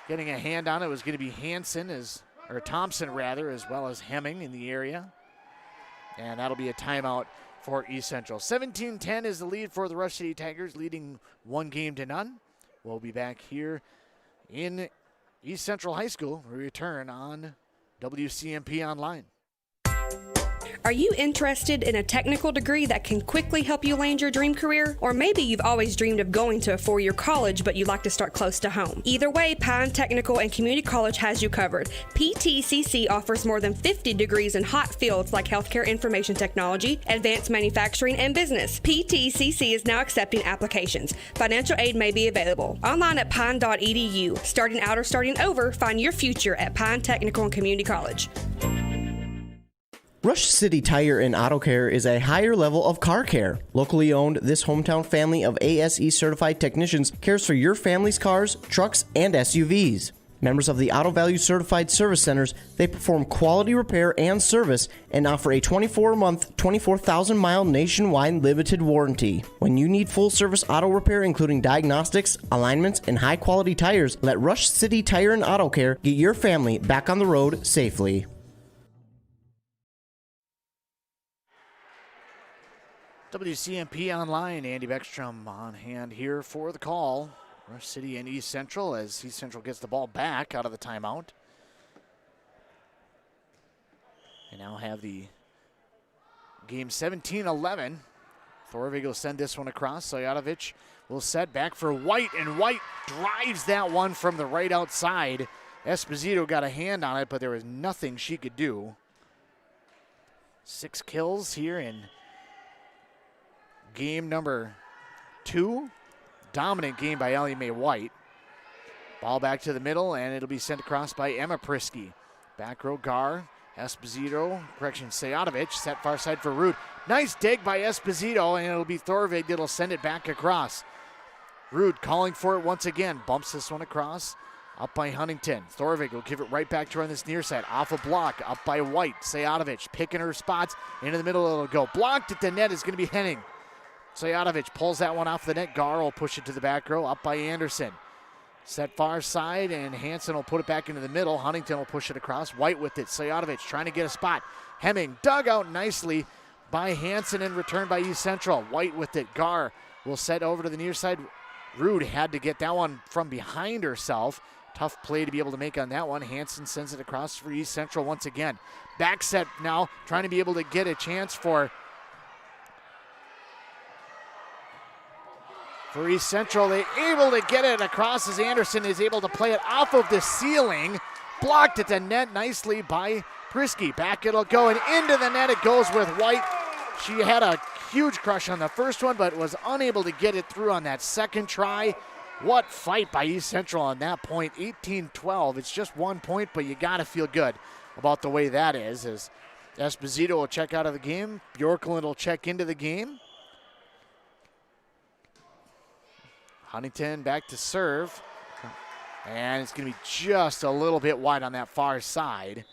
Getting a hand on it was going to be Thompson rather, as well as Hemming in the area. And that'll be a timeout for East Central. 17-10 is the lead for the Rush City Tigers, leading 1-0. We'll be back here in East Central High School. We return on WCMP Online. Are you interested in a technical degree that can quickly help you land your dream career? Or maybe you've always dreamed of going to a 4-year college, but you'd like to start close to home. Either way, Pine Technical and Community College has you covered. PTCC offers more than 50 degrees in hot fields like healthcare information technology, advanced manufacturing, and business. PTCC is now accepting applications. Financial aid may be available. Online at pine.edu. Starting out or starting over, find your future at Pine Technical and Community College. Rush City Tire and Auto Care is a higher level of car care. Locally owned, this hometown family of ASE certified technicians cares for your family's cars, trucks, and SUVs. Members of the Auto Value Certified Service Centers, they perform quality repair and service and offer a 24-month, 24,000-mile nationwide limited warranty. When you need full-service auto repair, including diagnostics, alignments, and high-quality tires, let Rush City Tire and Auto Care get your family back on the road safely. WCMP Online, Andy Beckstrom on hand here for the call. Rush City and East Central as East Central gets the ball back out of the timeout. They now have the game 17-11. Thorvig will send this one across. Sajadovic will set back for White, and White drives that one from the right outside. Esposito got a hand on it, but there was nothing she could do. 6 kills here in game number 2. Dominant game by Ellie Mae White. Ball back to the middle, and it'll be sent across by Emma Prisky. Back row Gar, Sajadovic, set far side for Rude. Nice dig by Esposito, and it'll be Thorvig that'll send it back across. Rude calling for it once again, bumps this one across. Up by Huntington. Thorvig will give it right back to her on this near side. Off a block. Up by White. Sajadovic picking her spots. Into the middle it'll go. Blocked at the net is going to be Henning. Sajadovic pulls that one off the net. Gar will push it to the back row. Up by Anderson. Set far side, and Hansen will put it back into the middle. Huntington will push it across. White with it. Sajadovic trying to get a spot. Hemming dug out nicely by Hansen and returned by East Central. White with it. Gar will set over to the near side. Rude had to get that one from behind herself. Tough play to be able to make on that one. Hansen sends it across for East Central once again. Back set now, trying to be able to get a chance for East Central. They're able to get it across as Anderson is able to play it off of the ceiling. blocked at the net nicely by Prisky. Back it'll go, and into the net it goes with White. She had a huge crush on the first one, but was unable to get it through on that second try. What fight by East Central on that point, 18-12. It's just 1 point, but you got to feel good about the way that is. As Esposito will check out of the game, Bjorklund will check into the game. Huntington back to serve. And it's going to be just a little bit wide on that far side.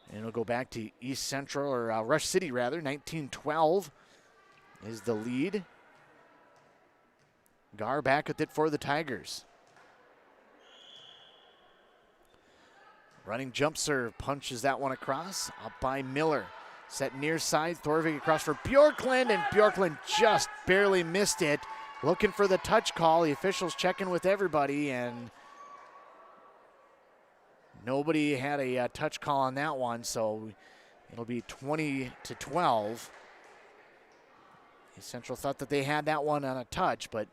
And it'll go back to East Central, or Rush City rather. 19-12 is the lead. Gar back with it for the Tigers. Running jump serve, punches that one across. Up by Miller. Set near side, Thorvig across for Bjorklund, and Bjorklund just barely missed it. Looking for the touch call. The officials checking with everybody, and nobody had a touch call on that one, so it'll be 20-12. East Central thought that they had that one on a touch, but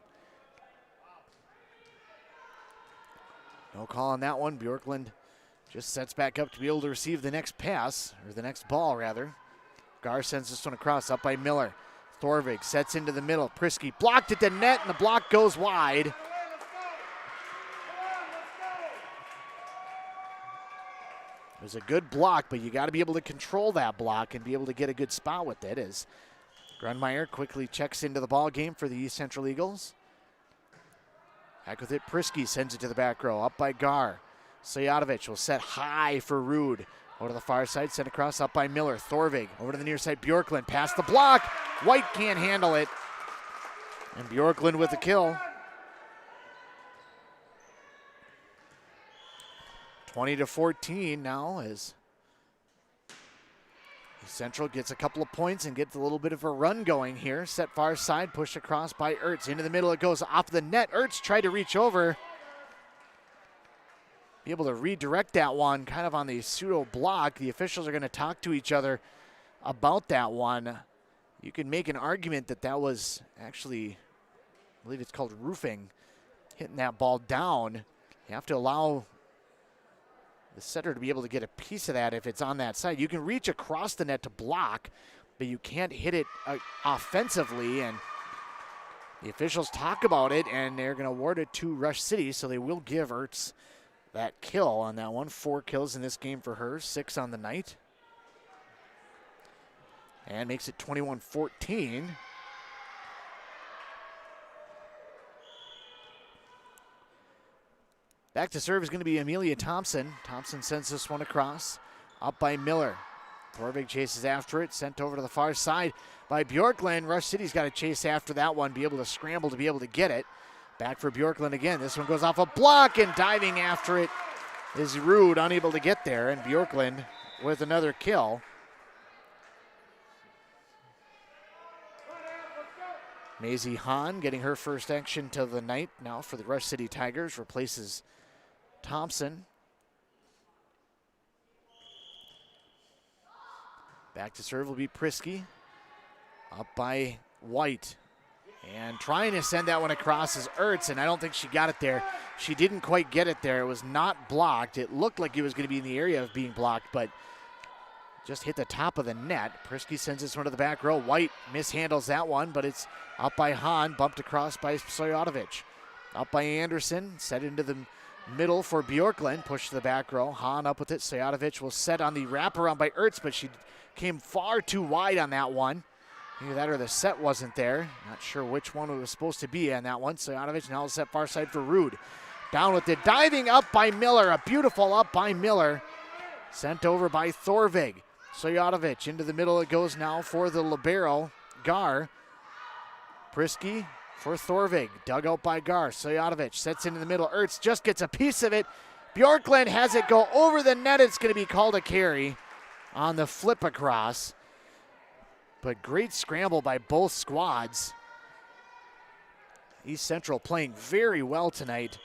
no call on that one. Bjorklund just sets back up to be able to receive the next pass, or the next ball, rather. Gar sends this one across, up by Miller. Thorvig sets into the middle. Prisky blocked at the net, and the block goes wide. It was a good block, but you got to be able to control that block and be able to get a good spot with it, as Grunmeyer quickly checks into the ball game for the East Central Eagles. Back with it, Prisky sends it to the back row, up by Gar. Sojatovic will set high for Rude. Over to the far side, sent across, up by Miller. Thorvig over to the near side, Bjorklund past the block. White can't handle it. And Bjorklund with the kill. 20-14 now, as Central gets a couple of points and gets a little bit of a run going here. Set far side, pushed across by Ertz. Into the middle it goes, off the net. Ertz tried to reach over. Be able to redirect that one kind of on the pseudo block. The officials are going to talk to each other about that one. You can make an argument that that was actually, I believe it's called roofing, hitting that ball down. You have to allow the setter to be able to get a piece of that if it's on that side. You can reach across the net to block, but you can't hit it offensively. And the officials talk about it, and they're going to award it to Rush City, so they will give Ertz that kill on that one. 4 kills in this game for her, 6 on the night. And makes it 21-14. Back to serve is going to be Amelia Thompson. Thompson sends this one across, up by Miller. Thorvig chases after it, sent over to the far side by Bjorklund. Rush City's got to chase after that one, be able to scramble to be able to get it. Back for Bjorklund again. This one goes off a block, and diving after it is Rude, unable to get there, and Bjorklund with another kill. Maisie Hahn getting her first action to the night now for the Rush City Tigers, replaces Thompson. Back to serve will be Prisky, up by White. And trying to send that one across is Ertz, and I don't think she got it there. She didn't quite get it there. It was not blocked. It looked like it was going to be in the area of being blocked, but just hit the top of the net. Prisky sends this one to the back row. White mishandles that one, but it's up by Hahn, bumped across by Sojatovic. Up by Anderson, set into the middle for Bjorklund, pushed to the back row. Hahn up with it. Sojatovic will set on the wraparound by Ertz, but she came far too wide on that one. Either that or the set wasn't there. Not sure which one it was supposed to be on that one. Sojatovic now set far side for Rude. Down with it, diving up by Miller. A beautiful up by Miller. Sent over by Thorvig. Sojatovic into the middle it goes now for the libero, Gar. Prisky for Thorvig. Dug out by Gar. Sojatovic sets into the middle. Ertz just gets a piece of it. Bjorklund has it go over the net. It's going to be called a carry on the flip across. But great scramble by both squads. East Central playing very well tonight.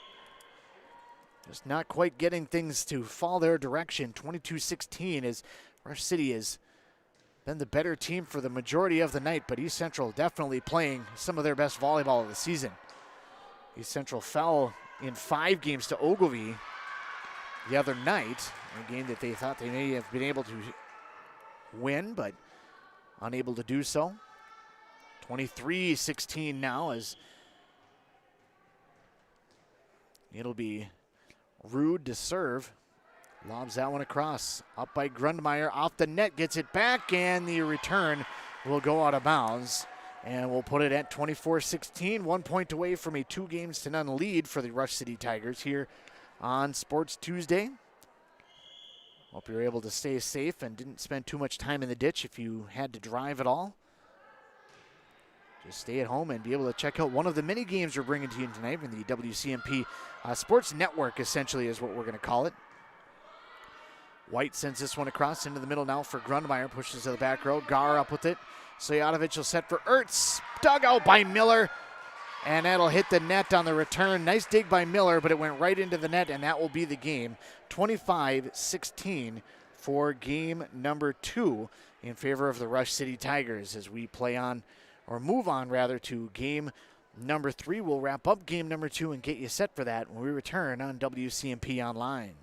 Just not quite getting things to fall their direction. 22-16 as Rush City has been the better team for the majority of the night, but East Central definitely playing some of their best volleyball of the season. East Central fell in 5 games to Ogilvie the other night, a game that they thought they may have been able to win, but unable to do so. 23-16 now, as it'll be Rude to serve. Lobs that one across. Up by Grundmeyer. Off the net. Gets it back. And the return will go out of bounds. And we'll put it at 24-16. 1 point away from a 2-0 lead for the Rush City Tigers here on Sports Tuesday. Hope you're able to stay safe and didn't spend too much time in the ditch if you had to drive at all. Just stay at home and be able to check out one of the many games we're bringing to you tonight from the WCMP Sports Network, essentially, is what we're going to call it. White sends this one across into the middle now for Grundmeyer. Pushes to the back row. Gar up with it. Stojanovic will set for Ertz. Dug out by Miller. And that'll hit the net on the return. Nice dig by Miller, but it went right into the net, and that will be the game. 25-16 for game number 2 in favor of the Rush City Tigers as we play on, or move on rather, to game number 3. We'll wrap up game number 2 and get you set for that when we return on WCMP Online.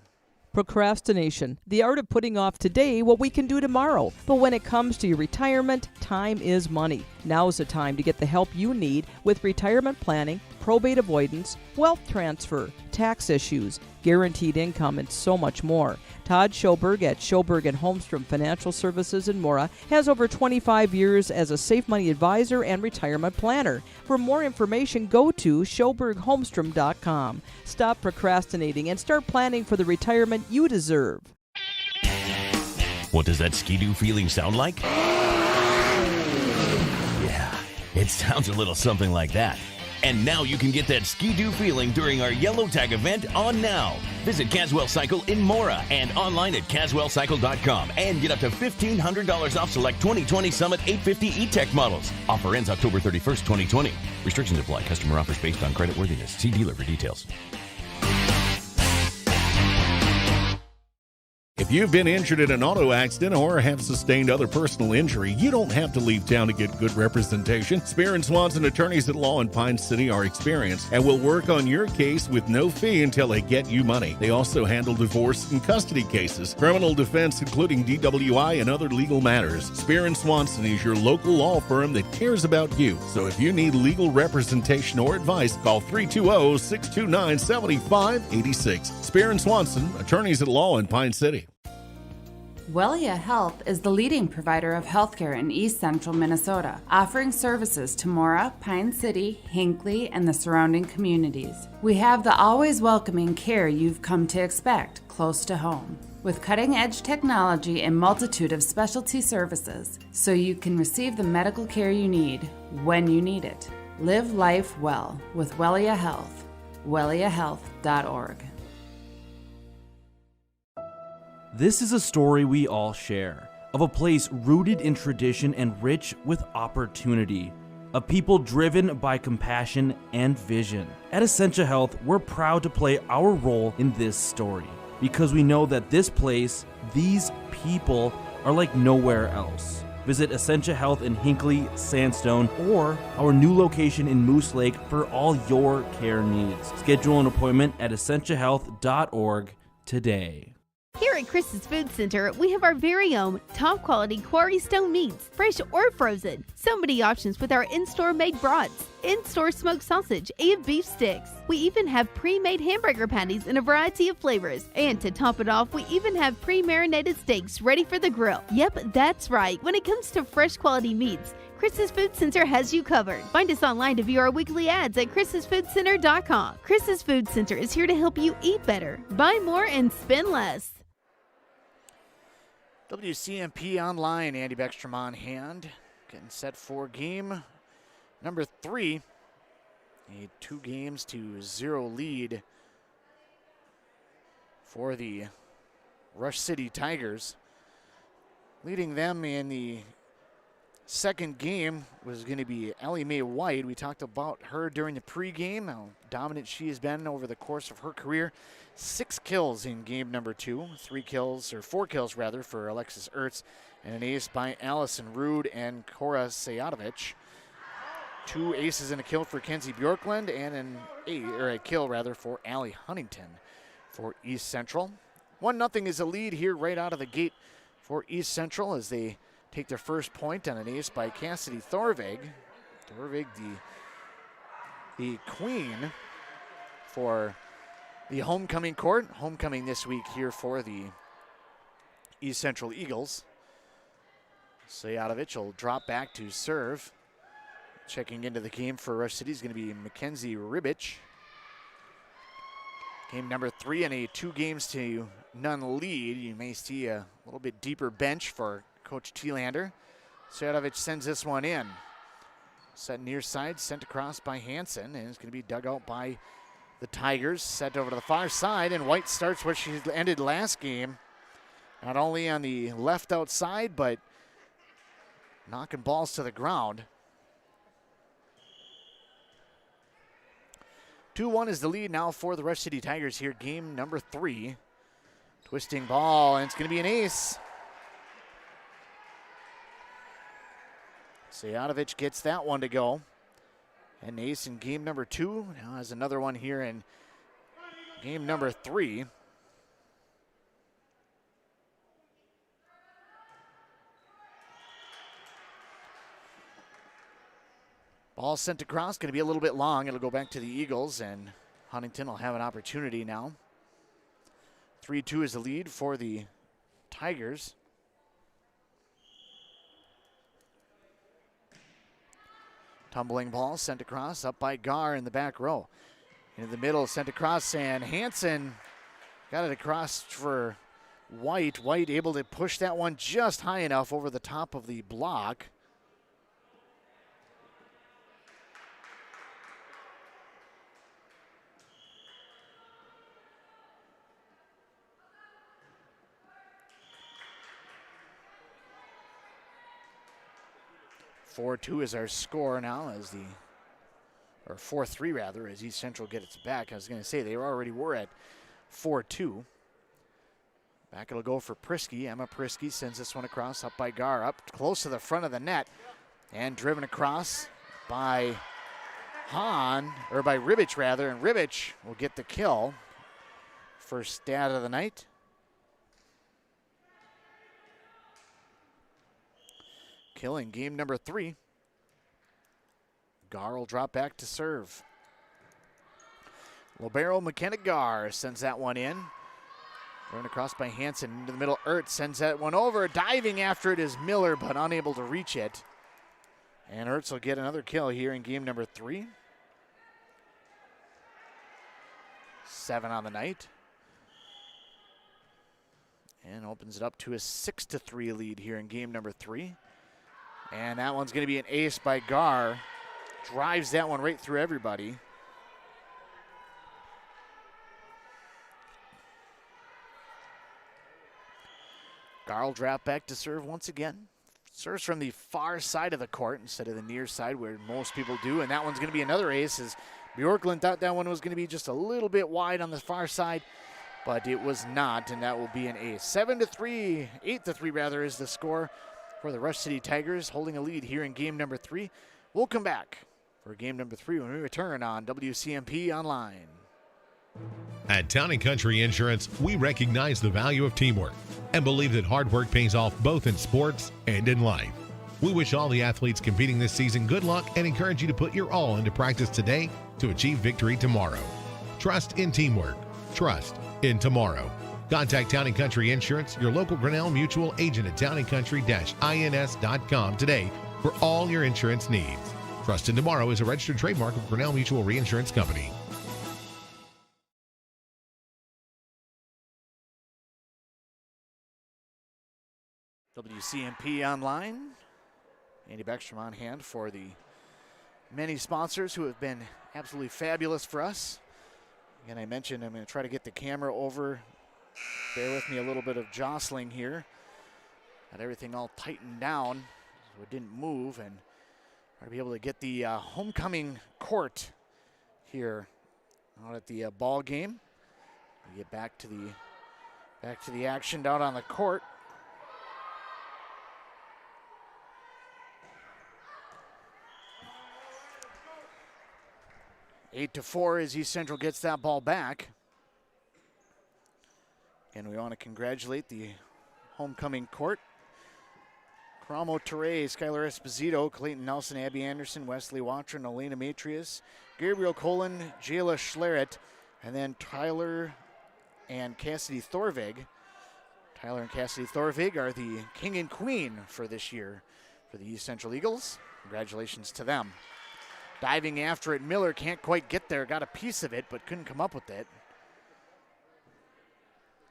Procrastination, the art of putting off today what we can do tomorrow. But when it comes to your retirement, time is money. Now's the time to get the help you need with retirement planning, probate avoidance, wealth transfer, tax issues, guaranteed income, and so much more. Todd Schoberg at Schoberg & Holmstrom Financial Services in Mora has over 25 years as a safe money advisor and retirement planner. For more information, go to schobergholmstrom.com. Stop procrastinating and start planning for the retirement you deserve. What does that Ski-Doo feeling sound like? Yeah, it sounds a little something like that. And now you can get that Ski-Doo feeling during our Yellow Tag event on now. Visit Caswell Cycle in Mora and online at caswellcycle.com and get up to $1,500 off select 2020 Summit 850 E-Tech models. Offer ends October 31st, 2020. Restrictions apply. Customer offers based on creditworthiness. See dealer for details. If you've been injured in an auto accident or have sustained other personal injury, you don't have to leave town to get good representation. Spear & Swanson attorneys at law in Pine City are experienced and will work on your case with no fee until they get you money. They also handle divorce and custody cases, criminal defense, including DWI and other legal matters. Spear & Swanson is your local law firm that cares about you. So if you need legal representation or advice, call 320-629-7586. Spear & Swanson, attorneys at law in Pine City. Wellia Health is the leading provider of healthcare in East Central Minnesota, offering services to Mora, Pine City, Hinckley, and the surrounding communities. We have the always welcoming care you've come to expect close to home, with cutting-edge technology and multitude of specialty services, so you can receive the medical care you need when you need it. Live life well with Wellia Health. welliahealth.org. This is a story we all share, of a place rooted in tradition and rich with opportunity, of people driven by compassion and vision. At Essentia Health, we're proud to play our role in this story, because we know that this place, these people, are like nowhere else. Visit Essentia Health in Hinckley, Sandstone, or our new location in Moose Lake for all your care needs. Schedule an appointment at essentiahealth.org today. Here at Chris's Food Center, we have our very own top-quality Quarry Stone meats, fresh or frozen. So many options with our in-store made brats, in-store smoked sausage, and beef sticks. We even have pre-made hamburger patties in a variety of flavors. And to top it off, we even have pre-marinated steaks ready for the grill. Yep, that's right. When it comes to fresh quality meats, Chris's Food Center has you covered. Find us online to view our weekly ads at chrissfoodcenter.com. Chris's Food Center is here to help you eat better, buy more, and spend less. WCMP Online, Andy Beckstrom on hand, getting set for game number 3. A 2-0 lead for the Rush City Tigers. Leading them in the second game was going to be Ellie Mae White. We talked about her during the pregame, how dominant she has been over the course of her career. 6 kills in game number 2, 4 kills for Alexis Ertz, and an ace by Allison Rude and Cora Stojanovic. 2 aces and a kill for Kenzie Bjorklund, and a kill for Allie Huntington for East Central. 1-0 is a lead here right out of the gate for East Central as they take their first point on an ace by Cassidy Thorvig. Thorvig, the queen for the homecoming court. Homecoming this week here for the East Central Eagles. Sejatovic will drop back to serve. Checking into the game for Rush City is going to be Mackenzie Ribic. Game number 3 in a 2-0 lead. You may see a little bit deeper bench for Coach Thielander. Sejatovic sends this one in. Set near side, sent across by Hansen, and it's going to be dug out by the Tigers. Set over to the far side, and White starts where she ended last game. Not only on the left outside, but knocking balls to the ground. 2-1 is the lead now for the Rush City Tigers here, game number 3. Twisting ball, and it's going to be an ace. Sejatovic gets that one to go. And ace in game number 2. Now has another one here in game number 3. Ball sent across, going to be a little bit long. It'll go back to the Eagles, and Huntington will have an opportunity now. 3-2 is the lead for the Tigers. Tumbling ball sent across, up by Gar in the back row. Into the middle, sent across, and Hansen got it across for White. White able to push that one just high enough over the top of the block. (4-2) is our score now, as or 4-3 rather, as East Central gets it back. I was going to say they already were at 4-2. Back it'll go for Prisky. Emma Prisky sends this one across, up by Gar, up close to the front of the net, and driven across by by Ribic rather, and Ribic will get the kill. First stat of the night. Kill in game number 3. Gar will drop back to serve. Libero McKenna Gar sends that one in. Run across by Hansen into the middle. Ertz sends that one over. Diving after it is Miller, but unable to reach it. And Ertz will get another kill here in game number 3. 7 on the night. And opens it up to a 6-3 lead here in game number 3. And that one's going to be an ace by Gar. Drives that one right through everybody. Gar will drop back to serve once again. Serves from the far side of the court instead of the near side where most people do. And that one's going to be another ace, as Bjorklund thought that one was going to be just a little bit wide on the far side, but it was not, and that will be an ace. 7-3, 8-3 rather is the score for the Rush City Tigers, holding a lead here in game number 3. We'll come back for game number 3 when we return on WCMP Online. At Town & Country Insurance, we recognize the value of teamwork and believe that hard work pays off both in sports and in life. We wish all the athletes competing this season good luck and encourage you to put your all into practice today to achieve victory tomorrow. Trust in teamwork. Trust in tomorrow. Contact Town & Country Insurance, your local Grinnell Mutual agent at towncountry-ins.com today for all your insurance needs. Trust in Tomorrow is a registered trademark of Grinnell Mutual Reinsurance Company. WCMP Online. Andy Beckstrom on hand for the many sponsors who have been absolutely fabulous for us. Again, I mentioned I'm going to try to get the camera over. Bear with me, a little bit of jostling here. Got everything all tightened down so it didn't move, and try to be able to get the homecoming court here out at the ball game. We get back to the action down on the court. (8-4) as East Central gets that ball back. And we want to congratulate the homecoming court. Cramo Teray, Skylar Esposito, Clayton Nelson, Abby Anderson, Wesley Watron, Elena Matrius, Gabriel Colin, Jayla Schleret, and then Tyler and Cassidy Thorvig. Tyler and Cassidy Thorvig are the king and queen for this year for the East Central Eagles. Congratulations to them. Diving after it, Miller can't quite get there. Got a piece of it, but couldn't come up with it.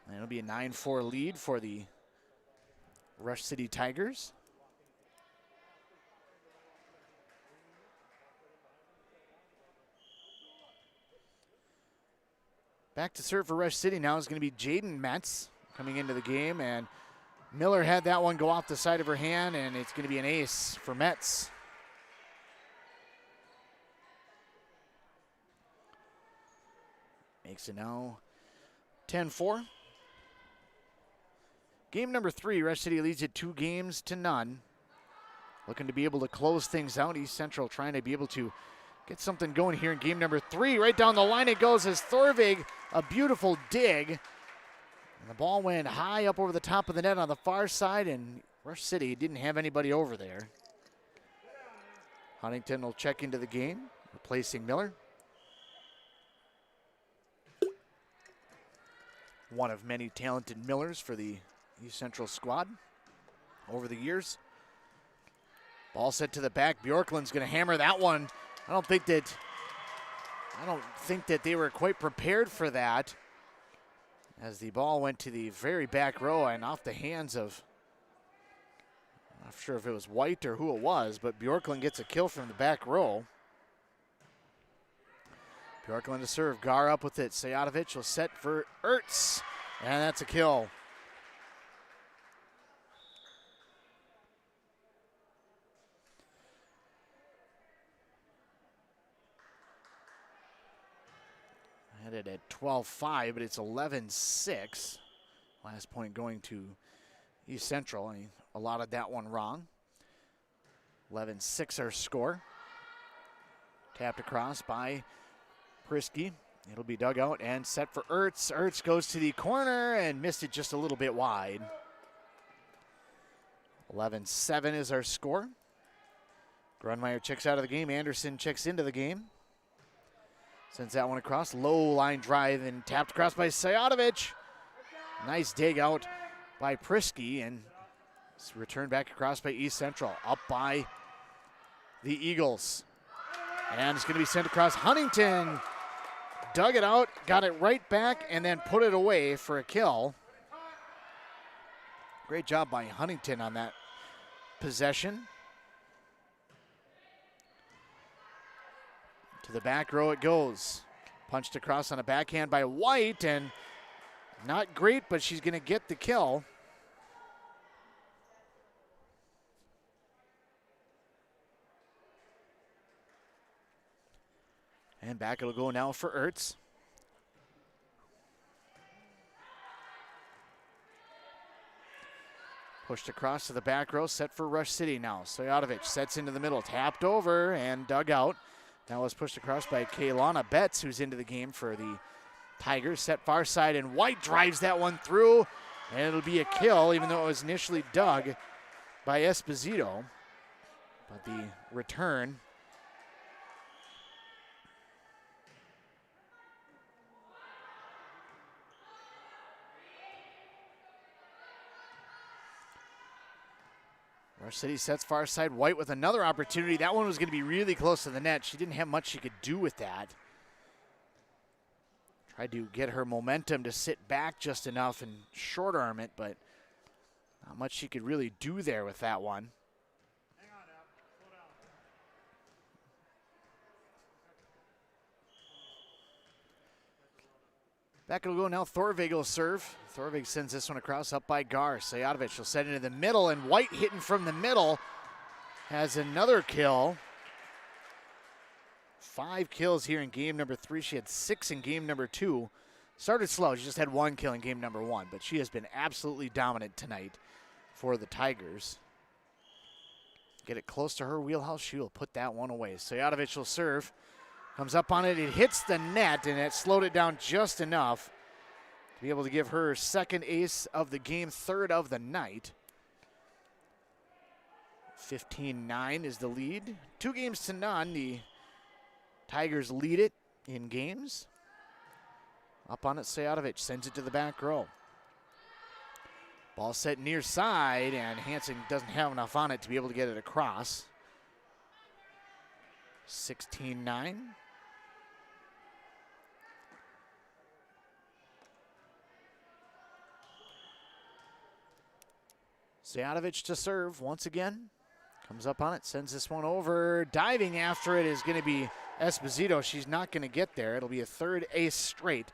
And it'll be a 9-4 lead for the Rush City Tigers. Back to serve for Rush City now is going to be Jaden Metz coming into the game, and Miller had that one go off the side of her hand, and it's going to be an ace for Metz. Makes it now 10-4. Game number 3, Rush City leads it 2-0. Looking to be able to close things out. East Central trying to be able to get something going here in game number 3. Right down the line it goes as Thorvig, a beautiful dig. And the ball went high up over the top of the net on the far side, and Rush City didn't have anybody over there. Huntington will check into the game, replacing Miller. One of many talented Millers for the East Central squad over the years. Ball set to the back. Bjorklund's going to hammer that one. I don't think that they were quite prepared for that, as the ball went to the very back row and off the hands of, I'm not sure if it was White or who it was, but Bjorklund gets a kill from the back row. Bjorklund to serve. Gar up with it. Sajadovic will set for Ertz, and that's a kill. Headed at 12-5, but it's 11-6. Last point going to East Central, and he allotted that one wrong. 11-6 our score. Tapped across by Prisky. It'll be dug out and set for Ertz. Ertz goes to the corner and missed it just a little bit wide. 11-7 is our score. Grunmeyer checks out of the game. Anderson checks into the game. Sends that one across. Low line drive and tapped across by Sajadovic. Nice dig out by Prisky, and it's returned back across by East Central. Up by the Eagles. And it's going to be sent across. Huntington dug it out, got it right back, and then put it away for a kill. Great job by Huntington on that possession. To the back row it goes. Punched across on a backhand by White, and not great, but she's going to get the kill. And back it'll go now for Ertz. Pushed across to the back row, set for Rush City now. Sajadovic sets into the middle, tapped over and dug out. Now was pushed across by Kaylana Betts, who's into the game for the Tigers. Set far side, and White drives that one through, and it'll be a kill, even though it was initially dug by Esposito. But the return Rush City sets far side. White with another opportunity. That one was going to be really close to the net. She didn't have much she could do with that. Tried to get her momentum to sit back just enough and short arm it, but not much she could really do there with that one. Back it'll go now. Thorvig will serve. Thorvig sends this one across up by Gar. Sajadovic will set into the middle, and White hitting from the middle has another kill. 5 kills here in game number 3. She had 6 in game number 2. Started slow. She just had 1 kill in game number 1, but she has been absolutely dominant tonight for the Tigers. Get it close to her wheelhouse. She will put that one away. Sajadovic will serve. Comes up on it. It hits the net, and it slowed it down just enough to be able to give her second ace of the game, third of the night. 15-9 is the lead. 2-0. The Tigers lead it in games. Up on it, Sejatovic sends it to the back row. Ball set near side, and Hansen doesn't have enough on it to be able to get it across. 16-9. Sejatovic to serve once again. Comes up on it, sends this one over. Diving after it is going to be Esposito. She's not going to get there. It'll be a third ace straight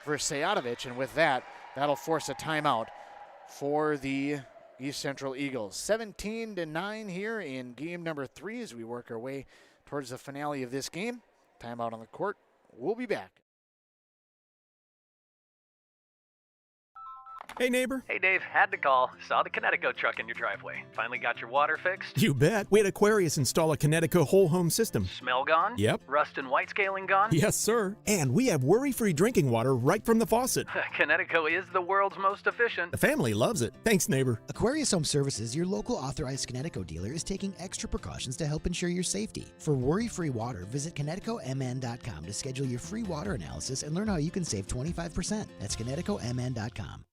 for Sejatovic, and with that, that'll force a timeout for the East Central Eagles. 17-9 here in game number 3 as we work our way towards the finale of this game. Timeout on the court. We'll be back. Hey, neighbor. Hey, Dave. Had to call. Saw the Connecticut truck in your driveway. Finally got your water fixed? You bet. We had Aquarius install a Connecticut whole home system. Smell gone? Yep. Rust and white scaling gone? Yes, sir. And we have worry-free drinking water right from the faucet. Connecticut is the world's most efficient. The family loves it. Thanks, neighbor. Aquarius Home Services, your local authorized Connecticut dealer, is taking extra precautions to help ensure your safety. For worry-free water, visit ConnecticutMN.com to schedule your free water analysis and learn how you can save 25%. That's ConnecticutMN.com.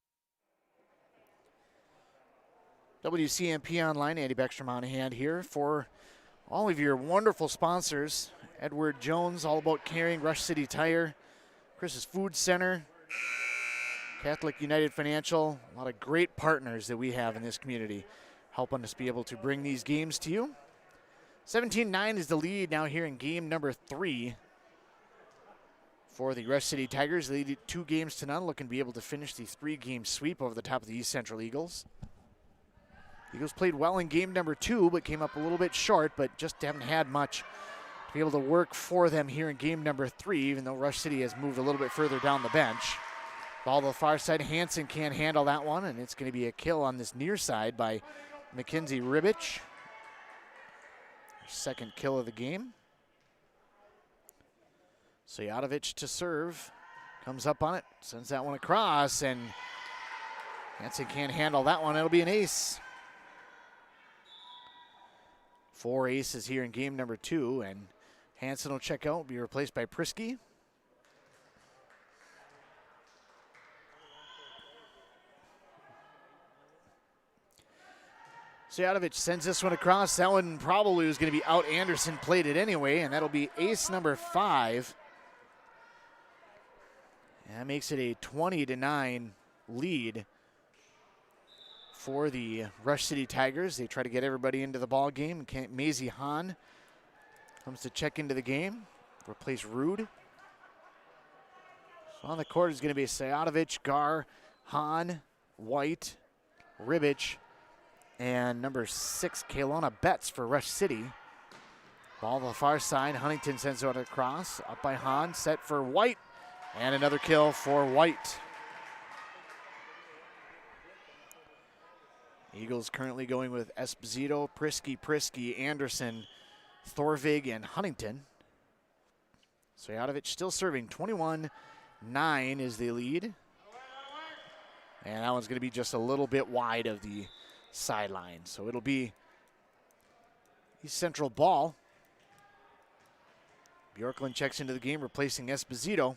WCMP Online, Andy Beckstrom on hand here for all of your wonderful sponsors. Edward Jones, all about caring, Rush City Tire, Chris's Food Center, Catholic United Financial, a lot of great partners that we have in this community helping us be able to bring these games to you. 17-9 is the lead now here in game number 3 for the Rush City Tigers. They lead 2-0, looking to be able to finish the 3-game sweep over the top of the East Central Eagles. Eagles played well in game number 2, but came up a little bit short, but just haven't had much to be able to work for them here in game number 3, even though Rush City has moved a little bit further down the bench. Ball to the far side, Hansen can't handle that one, and it's going to be a kill on this near side by Mackenzie Ribich. Second kill of the game. Sejatovic to serve, comes up on it, sends that one across, and Hansen can't handle that one. It'll be an ace. 4 aces here in game number 2, and Hansen will check out, be replaced by Prisky. Sejatovic sends this one across. That one probably was going to be out. Anderson played it anyway, and that'll be ace number 5. And that makes it a 20-9 lead for the Rush City Tigers. They try to get everybody into the ball game. Maisie Hahn comes to check into the game, replace Rude. So on the court is going to be Sejatovic, Gar, Hahn, White, Ribich, and number 6, Kaylona Betts for Rush City. Ball to the far side. Huntington sends it across. Up by Hahn, set for White, and another kill for White. Eagles currently going with Esposito, Prisky, Anderson, Thorvig, and Huntington. Sejatovic still serving. 21-9 is the lead. And that one's going to be just a little bit wide of the sideline. So it'll be East Central ball. Bjorklund checks into the game, replacing Esposito.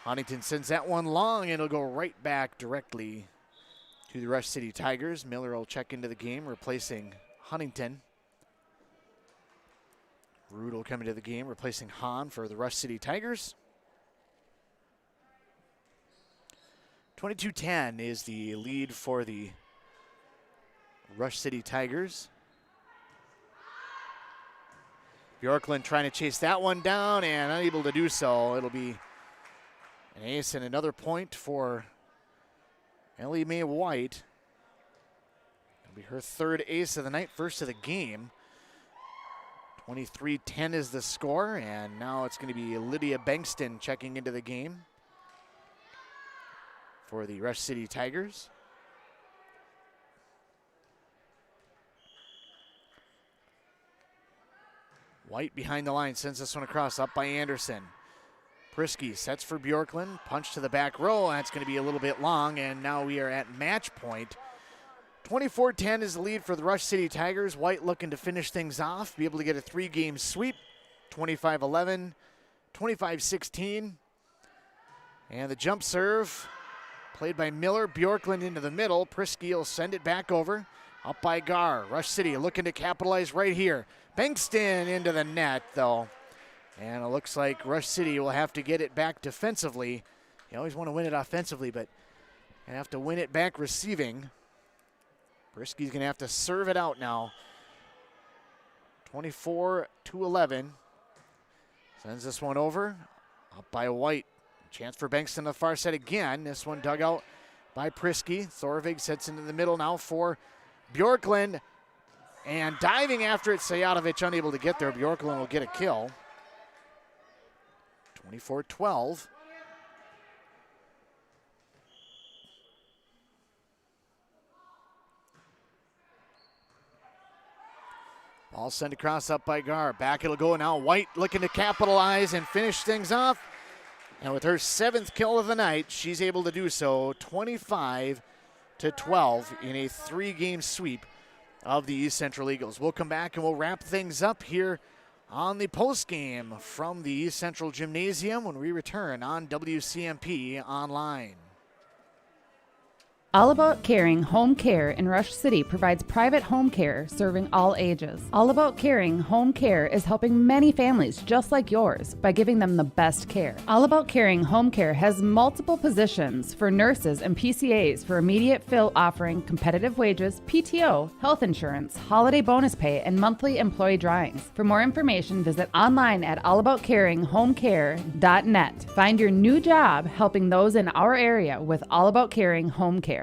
Huntington sends that one long, and it'll go right back directly to the Rush City Tigers. Miller will check into the game, replacing Huntington. Rude will come into the game, replacing Hahn for the Rush City Tigers. 22-10 is the lead for the Rush City Tigers. Bjorklund trying to chase that one down and unable to do so. It'll be an ace and another point for Ellie Mae White. It'll be her 3rd ace of the night, first of the game. 23-10 is the score, and now it's going to be Lydia Bankston checking into the game for the Rush City Tigers. White behind the line, sends this one across, up by Anderson. Prisky sets for Bjorklund. Punch to the back row. That's going to be a little bit long, and now we are at match point. 24-10 is the lead for the Rush City Tigers. White looking to finish things off, be able to get a 3-game sweep. 25-11, 25-16. And the jump serve played by Miller. Bjorklund into the middle. Prisky will send it back over. Up by Gar. Rush City looking to capitalize right here. Bankston into the net, though. And it looks like Rush City will have to get it back defensively. You always want to win it offensively, but you have to win it back receiving. Brisky's going to have to serve it out now. 24-11. Sends this one over. Up by White. Chance for Bankston on the far side again. This one dug out by Prisky. Thorvig sets into the middle now for Bjorklund. And diving after it, Sayatovic unable to get there. Bjorklund will get a kill. 24-12. Ball sent across up by Gar. Back it'll go now. White looking to capitalize and finish things off. And with her 7th kill of the night, she's able to do so. 25-12 in a 3-game sweep of the East Central Eagles. We'll come back and we'll wrap things up here on the postgame from the East Central Gymnasium when we return on WCMP Online. All About Caring Home Care in Rush City provides private home care serving all ages. All About Caring Home Care is helping many families just like yours by giving them the best care. All About Caring Home Care has multiple positions for nurses and PCAs for immediate fill, offering competitive wages, PTO, health insurance, holiday bonus pay, and monthly employee drawings. For more information, visit online at allaboutcaringhomecare.net. Find your new job helping those in our area with All About Caring Home Care.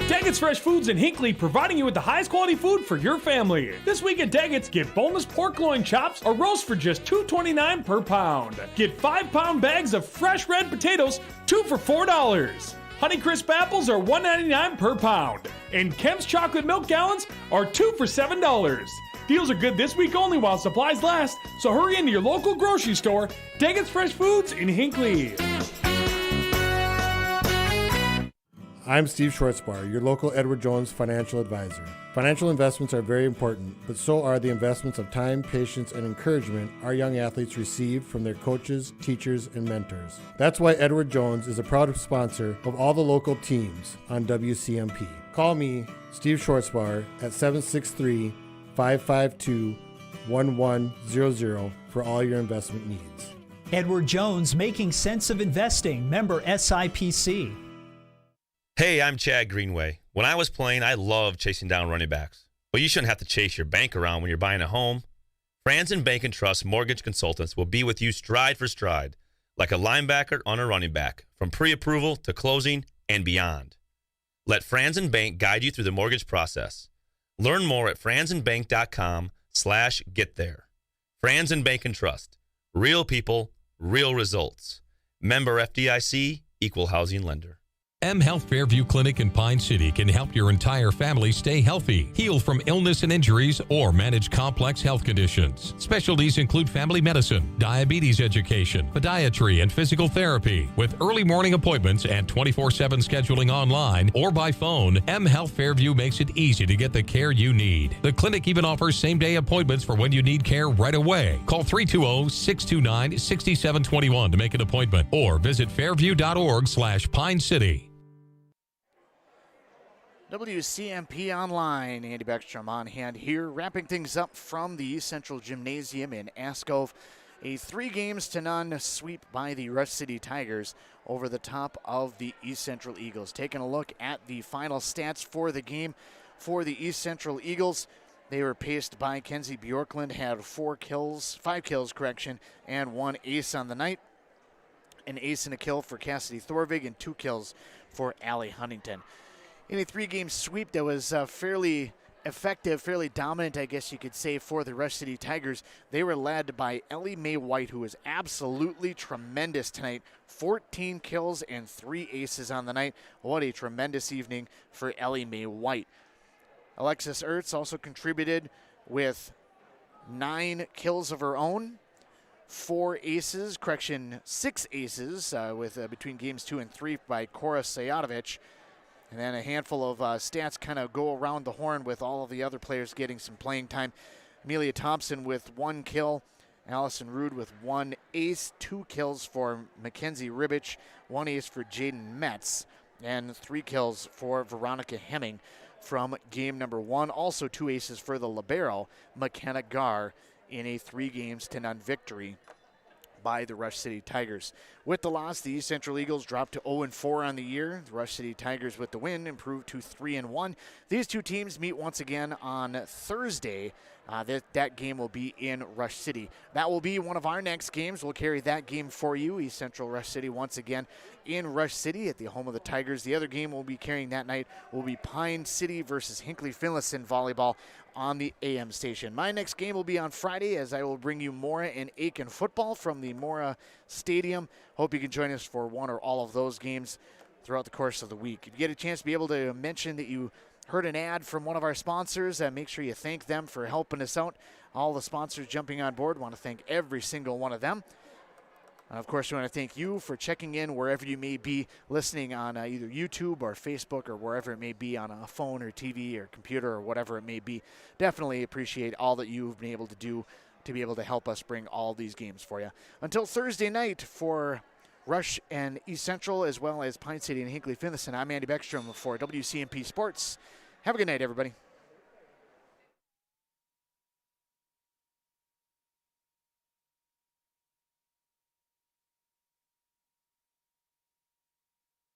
Daggett's Fresh Foods in Hinckley, providing you with the highest quality food for your family. This week at Daggett's, get boneless pork loin chops or roast for just $2.29 per pound. Get 5-pound bags of fresh red potatoes, 2 for $4. Honeycrisp apples are $1.99 per pound. And Kemp's chocolate milk gallons are 2 for $7. Deals are good this week only while supplies last, so hurry into your local grocery store. Daggett's Fresh Foods in Hinckley. I'm Steve Schwartzbar, your local Edward Jones financial advisor. Financial investments are very important, but so are the investments of time, patience, and encouragement our young athletes receive from their coaches, teachers, and mentors. That's why Edward Jones is a proud sponsor of all the local teams on WCMP. Call me, Steve Schwartzbar, at 763-552-1100 for all your investment needs. Edward Jones, making sense of investing. Member SIPC. Hey, I'm Chad Greenway. When I was playing, I loved chasing down running backs. But you shouldn't have to chase your bank around when you're buying a home. Franz and Bank and Trust Mortgage Consultants will be with you stride for stride, like a linebacker on a running back, from pre-approval to closing and beyond. Let Franz and Bank guide you through the mortgage process. Learn more at franzandbank.com/getThere. Franz and Bank and Trust. Real people, real results. Member FDIC, Equal Housing Lender. M Health Fairview Clinic in Pine City can help your entire family stay healthy, heal from illness and injuries, or manage complex health conditions. Specialties include family medicine, diabetes education, podiatry, and physical therapy. With early morning appointments and 24/7 scheduling online or by phone, M Health Fairview makes it easy to get the care you need. The clinic even offers same-day appointments for when you need care right away. Call 320-629-6721 to make an appointment or visit fairview.org/Pine City. WCMP Online, Andy Beckstrom on hand here, wrapping things up from the East Central Gymnasium in Ascove. A 3-0 sweep by the Rush City Tigers over the top of the East Central Eagles. Taking a look at the final stats for the game for the East Central Eagles. They were paced by Kenzie Bjorklund, had 5 kills, and 1 ace on the night. An ace and a kill for Cassidy Thorvig and 2 kills for Allie Huntington. In a 3-game sweep that was fairly effective, fairly dominant, I guess you could say, for the Rush City Tigers. They were led by Ellie Mae White, who was absolutely tremendous tonight. 14 kills and 3 aces on the night. What a tremendous evening for Ellie Mae White. Alexis Ertz also contributed with 9 kills of her own. 6 aces with between games 2 and 3 by Cora Sajadovic. And then a handful of stats kind of go around the horn with all of the other players getting some playing time. Amelia Thompson with 1 kill. Allison Rude with 1 ace. 2 kills for Mackenzie Ribich. 1 ace for Jaden Metz. And 3 kills for Veronica Hemming from game number 1. Also 2 aces for the libero, McKenna Garr, in a 3-0 victory by the Rush City Tigers. With the loss, the East Central Eagles dropped to 0-4 on the year. The Rush City Tigers with the win improved to 3-1. These two teams meet once again on Thursday. That game will be in Rush City. That will be one of our next games. We'll carry that game for you. East Central Rush City once again in Rush City at the home of the Tigers. The other game we'll be carrying that night will be Pine City versus Hinckley-Finlayson volleyball on the AM station. My next game will be on Friday, as I will bring you Mora and Aiken football from the Mora Stadium. Hope you can join us for one or all of those games throughout the course of the week. If you get a chance to be able to mention that you heard an ad from one of our sponsors, make sure you thank them for helping us out. All the sponsors jumping on board, want to thank every single one of them. And of course, we want to thank you for checking in wherever you may be listening on either YouTube or Facebook or wherever it may be on a phone or TV or computer or whatever it may be. Definitely appreciate all that you've been able to do to be able to help us bring all these games for you. Until Thursday night for Rush and East Central, as well as Pine City and Hinckley-Finlayson, I'm Andy Beckstrom for WCMP Sports. Have a good night, everybody.